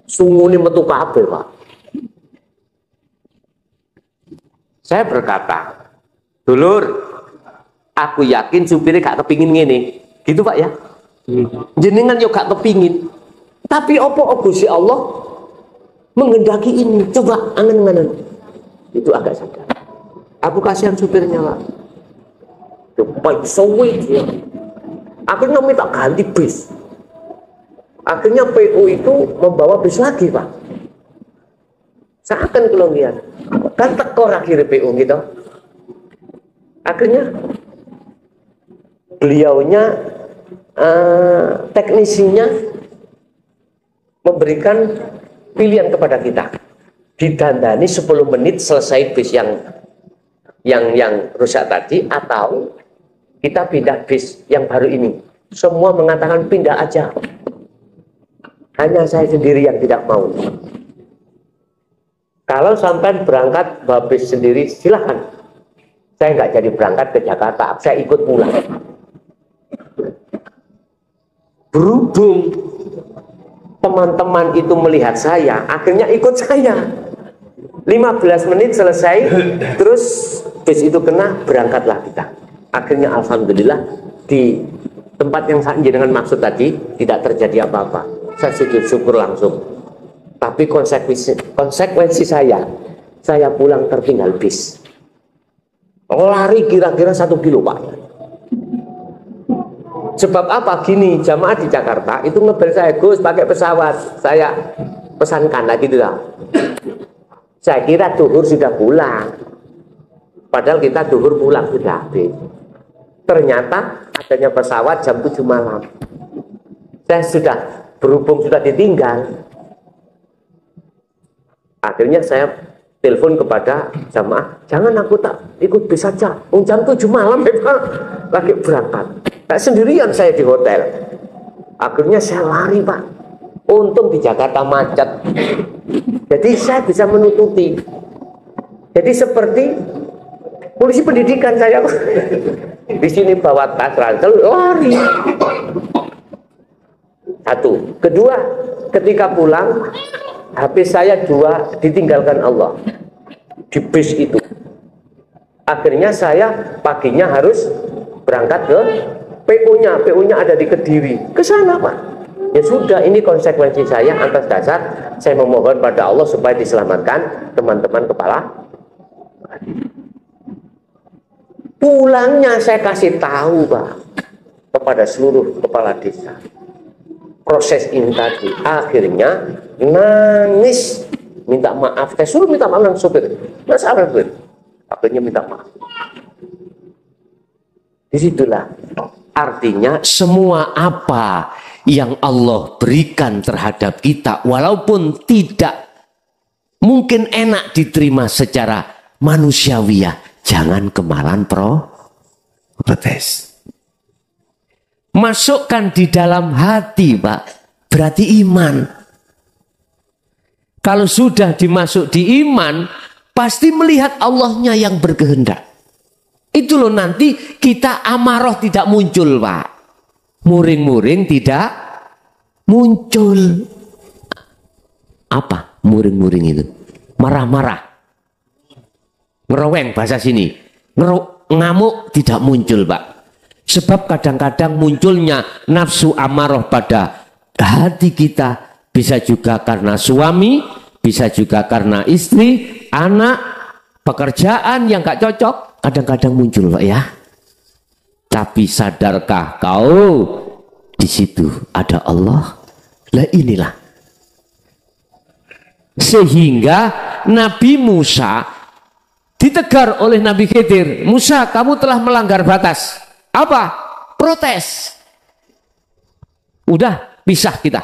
Sungguhnya metu kabeh Pak. Saya berkata, dulur, aku yakin supirnya gak kepingin ngene. Gitu Pak ya. Jenengan yo gak kepingin. Tapi opo Gusti Allah menghendaki ini. Coba angen-angen. Itu agak sadar. Aku kasihan supirnya Pak. Baik sewit ya. Akhirnya minta ganti bis. Akhirnya PU itu membawa bis lagi Pak. Saya akan kelonggian. Kan tekor akhirnya PU gitu. Akhirnya beliaunya teknisinya memberikan pilihan kepada kita. Didandani 10 menit selesai bis yang rusak tadi, atau kita pindah bis yang baru ini. Semua mengatakan pindah aja. Hanya saya sendiri yang tidak mau. Kalau sampai berangkat bawa bis sendiri, silahkan. Saya nggak jadi berangkat ke Jakarta, saya ikut pulang. Berhubung teman-teman itu melihat saya, akhirnya ikut saya. 15 menit selesai, terus bis itu kena, berangkatlah kita. Akhirnya alhamdulillah di tempat yang saya dengan maksud tadi tidak terjadi apa-apa. Saya sujud syukur langsung. Tapi konsekuensi saya pulang tertinggal bis. Lari kira-kira 1 kilo Pak. Sebab apa? Gini, jamaah di Jakarta itu ngebel saya, Gus pakai pesawat, saya pesankan lagi gitu lah. Saya kira duhur sudah pulang, padahal kita duhur pulang sudah habis. Ternyata adanya pesawat jam 7 malam. Saya sudah berhubung sudah ditinggal. Akhirnya saya telepon kepada jamaah, jangan aku tak ikut bis saja. Jam 7 malam Pak, lagi berangkat. Tak sendirian saya di hotel. Akhirnya saya lari Pak. Untung di Jakarta macet. Jadi saya bisa menutupi. Jadi seperti polisi pendidikan saya. Di sini bawa tas ransel, lari. Satu. Kedua, ketika pulang, HP saya 2 ditinggalkan Allah di bis itu. Akhirnya saya paginya harus berangkat ke PU-nya. PU-nya ada di Kediri. Ke sana Pak. Ya sudah, ini konsekuensi saya. Atas dasar saya memohon pada Allah supaya diselamatkan teman-teman kepala. Pulangnya saya kasih tahu Pak kepada seluruh kepala desa. Proses ini tadi akhirnya nangis minta maaf. Saya suruh minta maaf dengan sopir. Mas Arabin akhirnya minta maaf. Disitulah artinya semua apa yang Allah berikan terhadap kita walaupun tidak mungkin enak diterima secara manusiawiah, jangan kemalan protes. Masukkan di dalam hati Pak, berarti iman. Kalau sudah dimasuk di iman, pasti melihat Allahnya yang berkehendak. Itu loh nanti kita amarah tidak muncul Pak. Muring-muring tidak muncul. Apa muring-muring itu? Marah-marah. Ngeroweng bahasa sini. Ngamuk tidak muncul Pak. Sebab kadang-kadang munculnya nafsu amarah pada hati kita. Bisa juga karena suami, bisa juga karena istri, anak, pekerjaan yang gak cocok. Kadang-kadang muncul Pak ya. Tapi sadarkah kau di situ ada Allah? Lah inilah. Sehingga Nabi Musa ditegur oleh Nabi Khidir. Musa, kamu telah melanggar batas. Apa? Protes. Udah pisah kita.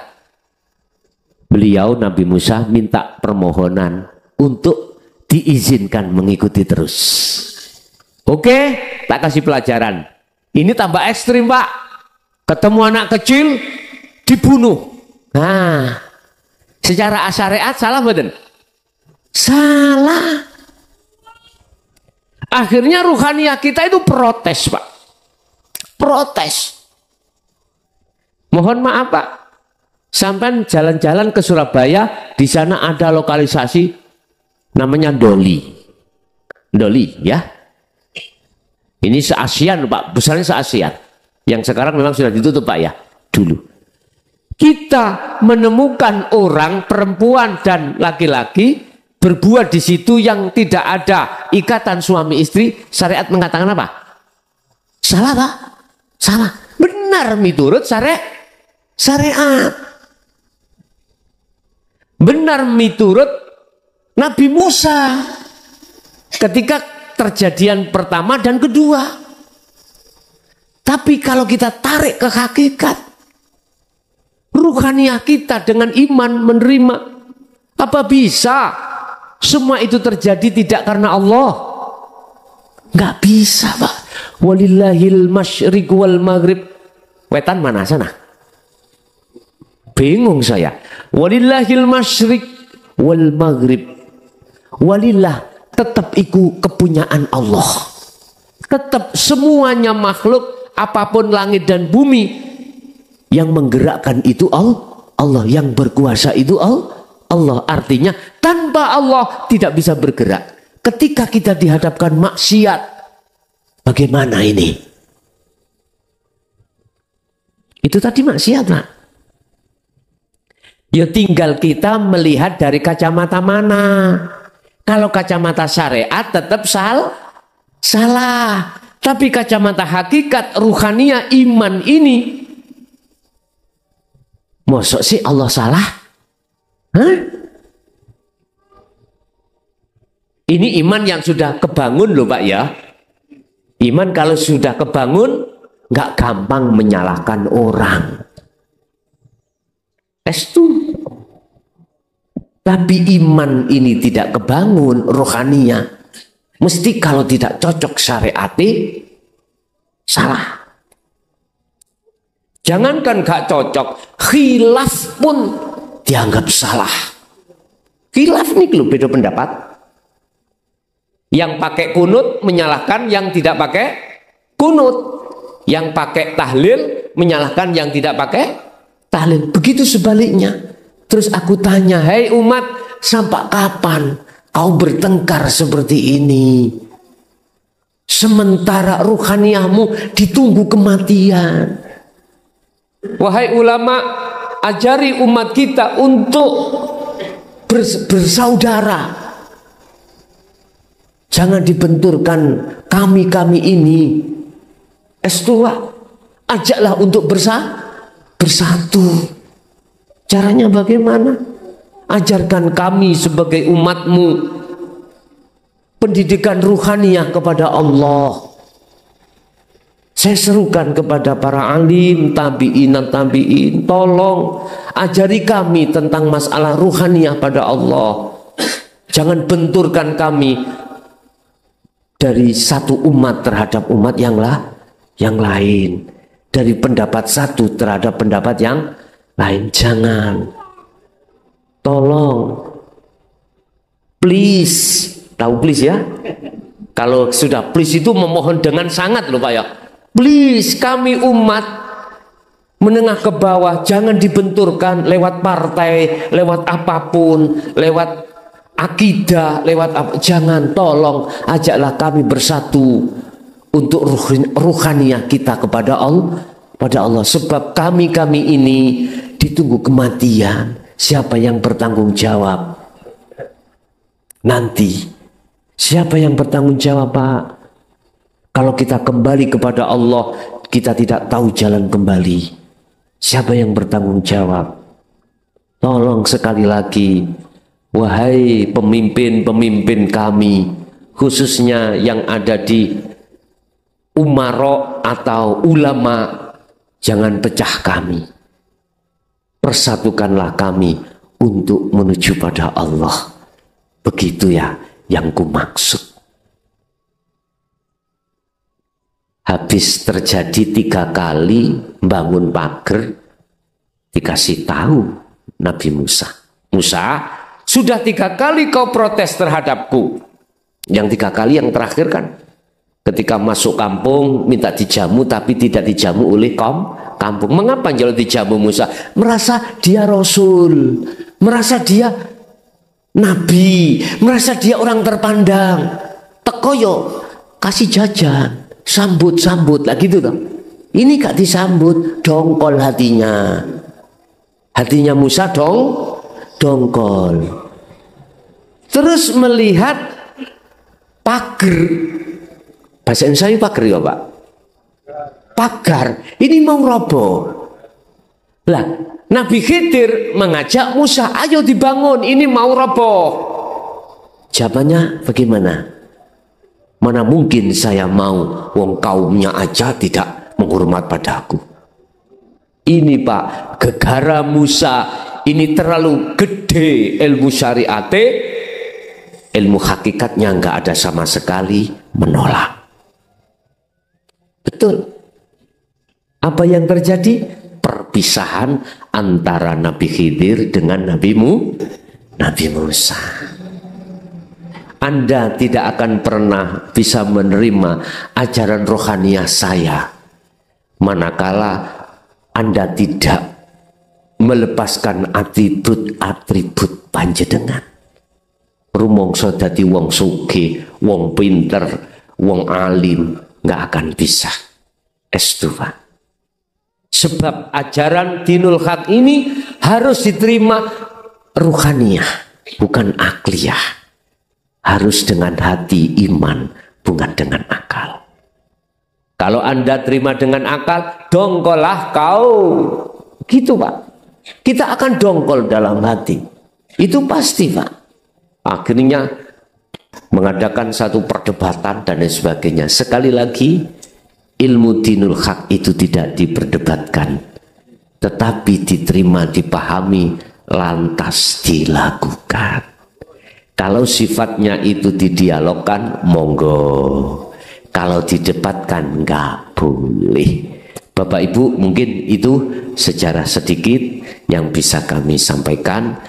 Beliau Nabi Musa minta permohonan untuk diizinkan mengikuti terus. Oke, tak kasih pelajaran. Ini tambah ekstrim Pak. Ketemu anak kecil dibunuh. Nah, secara syariat salah betul? Salah. Akhirnya ruhaniah kita itu protes Pak. Protes. Mohon maaf Pak. Sampai jalan-jalan ke Surabaya, di sana ada lokalisasi namanya Doli. Doli ya. Ini se-ASEAN Pak, besarnya se-ASEAN. Yang sekarang memang sudah ditutup Pak ya, dulu. Kita menemukan orang, perempuan dan laki-laki berbuat di situ yang tidak ada ikatan suami istri. Syariat mengatakan apa? Salah Pak, salah. Benar miturut syariat. Benar miturut Nabi Musa ketika terjadian pertama dan kedua. Tapi kalau kita tarik ke hakikat, ruhaniah kita dengan iman menerima, apa bisa semua itu terjadi tidak karena Allah? Nggak bisa Pak. Walillahil masyriq wal maghrib. Wetan mana sana? Bingung saya. Walillahil masyriq wal maghrib. Walillah tetap itu kepunyaan Allah. Tetap semuanya makhluk apapun langit dan bumi yang menggerakkan itu Allah, yang berkuasa itu Allah. Artinya tanpa Allah tidak bisa bergerak. Ketika kita dihadapkan maksiat, bagaimana ini? Itu tadi maksiat Pak. Ya tinggal kita melihat dari kacamata mana. Kalau kacamata syariat tetap salah. Tapi kacamata hakikat ruhaniah iman ini, mosok sih Allah salah? Hah? Ini iman yang sudah kebangun loh Pak ya. Iman kalau sudah kebangun nggak gampang menyalahkan orang. Itu. Tapi iman ini tidak kebangun rohaniah. Mesti kalau tidak cocok syariati salah. Jangankan gak cocok, khilaf pun dianggap salah. Khilaf nih loh beda pendapat. Yang pakai kunut menyalahkan yang tidak pakai kunut. Yang pakai tahlil menyalahkan yang tidak pakai tahlil. Begitu sebaliknya. Terus aku tanya, hai umat, sampai kapan kau bertengkar seperti ini? Sementara ruhaniahmu ditunggu kematian. Wahai ulama, ajari umat kita untuk bersaudara. Jangan dibenturkan kami ini estua, ajaklah untuk bersatu. Caranya bagaimana? Ajarkan kami sebagai umatmu pendidikan ruhaniyah kepada Allah. Saya serukan kepada para alim, tabi'in, tolong ajari kami tentang masalah ruhaniyah pada Allah. Jangan benturkan kami dari satu umat terhadap umat yang lain, dari pendapat satu terhadap pendapat yang lain. Jangan. Tolong. Please. Tahu please ya? Kalau sudah please itu memohon dengan sangat loh Pak ya. Please, kami umat menengah ke bawah jangan dibenturkan lewat partai, lewat apapun, lewat akidah, lewat apa. Jangan, tolong ajaklah kami bersatu untuk ruhaniyah kita kepada Allah. Sebab kami ini ditunggu kematian. Siapa yang bertanggung jawab? Nanti siapa yang bertanggung jawab, Pak? Kalau kita kembali kepada Allah, kita tidak tahu jalan kembali. Siapa yang bertanggung jawab? Tolong sekali lagi, wahai pemimpin-pemimpin kami, khususnya yang ada di umaro atau ulama, jangan pecah kami. Persatukanlah kami untuk menuju pada Allah. Begitu ya yang kumaksud. Habis terjadi 3 kali bangun pagar, dikasih tahu Nabi Musa. Musa, sudah 3 kali kau protes terhadapku. Yang 3 kali yang terakhir kan ketika masuk kampung minta dijamu tapi tidak dijamu oleh kampung. Mengapa kalau dijamu Musa? Merasa dia Rasul, merasa dia Nabi, merasa dia orang terpandang. Tekoyo kasih jajan, sambut lah gitu toh. Ini gak disambut, dongkol hatinya. Hatinya Musa dongkol. Terus melihat pagar. Bahasa Indonesia pagar ya Pak? Pagar. Ini mau roboh. Lah, Nabi Khidir mengajak Musa, ayo dibangun, ini mau roboh. Jawabannya bagaimana? Mana mungkin saya mau, wong kaumnya aja tidak menghormat padaku. Ini Pak, gegara Musa ini terlalu gede ilmu syariate, ilmu hakikatnya nggak ada sama sekali, menolak. Betul. Apa yang terjadi? Perpisahan antara Nabi Khidir dengan Nabi Musa. Anda tidak akan pernah bisa menerima ajaran rohaniyah saya manakala Anda tidak melepaskan atribut-atribut panjenengan. Rumangsa dadi wong sugih, wong pinter, wong alim, nggak akan bisa. Estufa. Sebab ajaran dinul haq ini harus diterima ruhaniyah, bukan akliyah. Harus dengan hati iman, bukan dengan akal. Kalau Anda terima dengan akal, dongkolah kau. Gitu Pak. Kita akan dongkol dalam hati. Itu pasti Pak. Akhirnya mengadakan satu perdebatan dan lain sebagainya. Sekali lagi, ilmu dinul haq itu tidak diperdebatkan, tetapi diterima, dipahami, lantas dilakukan. Kalau sifatnya itu didialogkan, monggo. Kalau didebatkan, nggak boleh. Bapak Ibu, mungkin itu sejarah sedikit yang bisa kami sampaikan.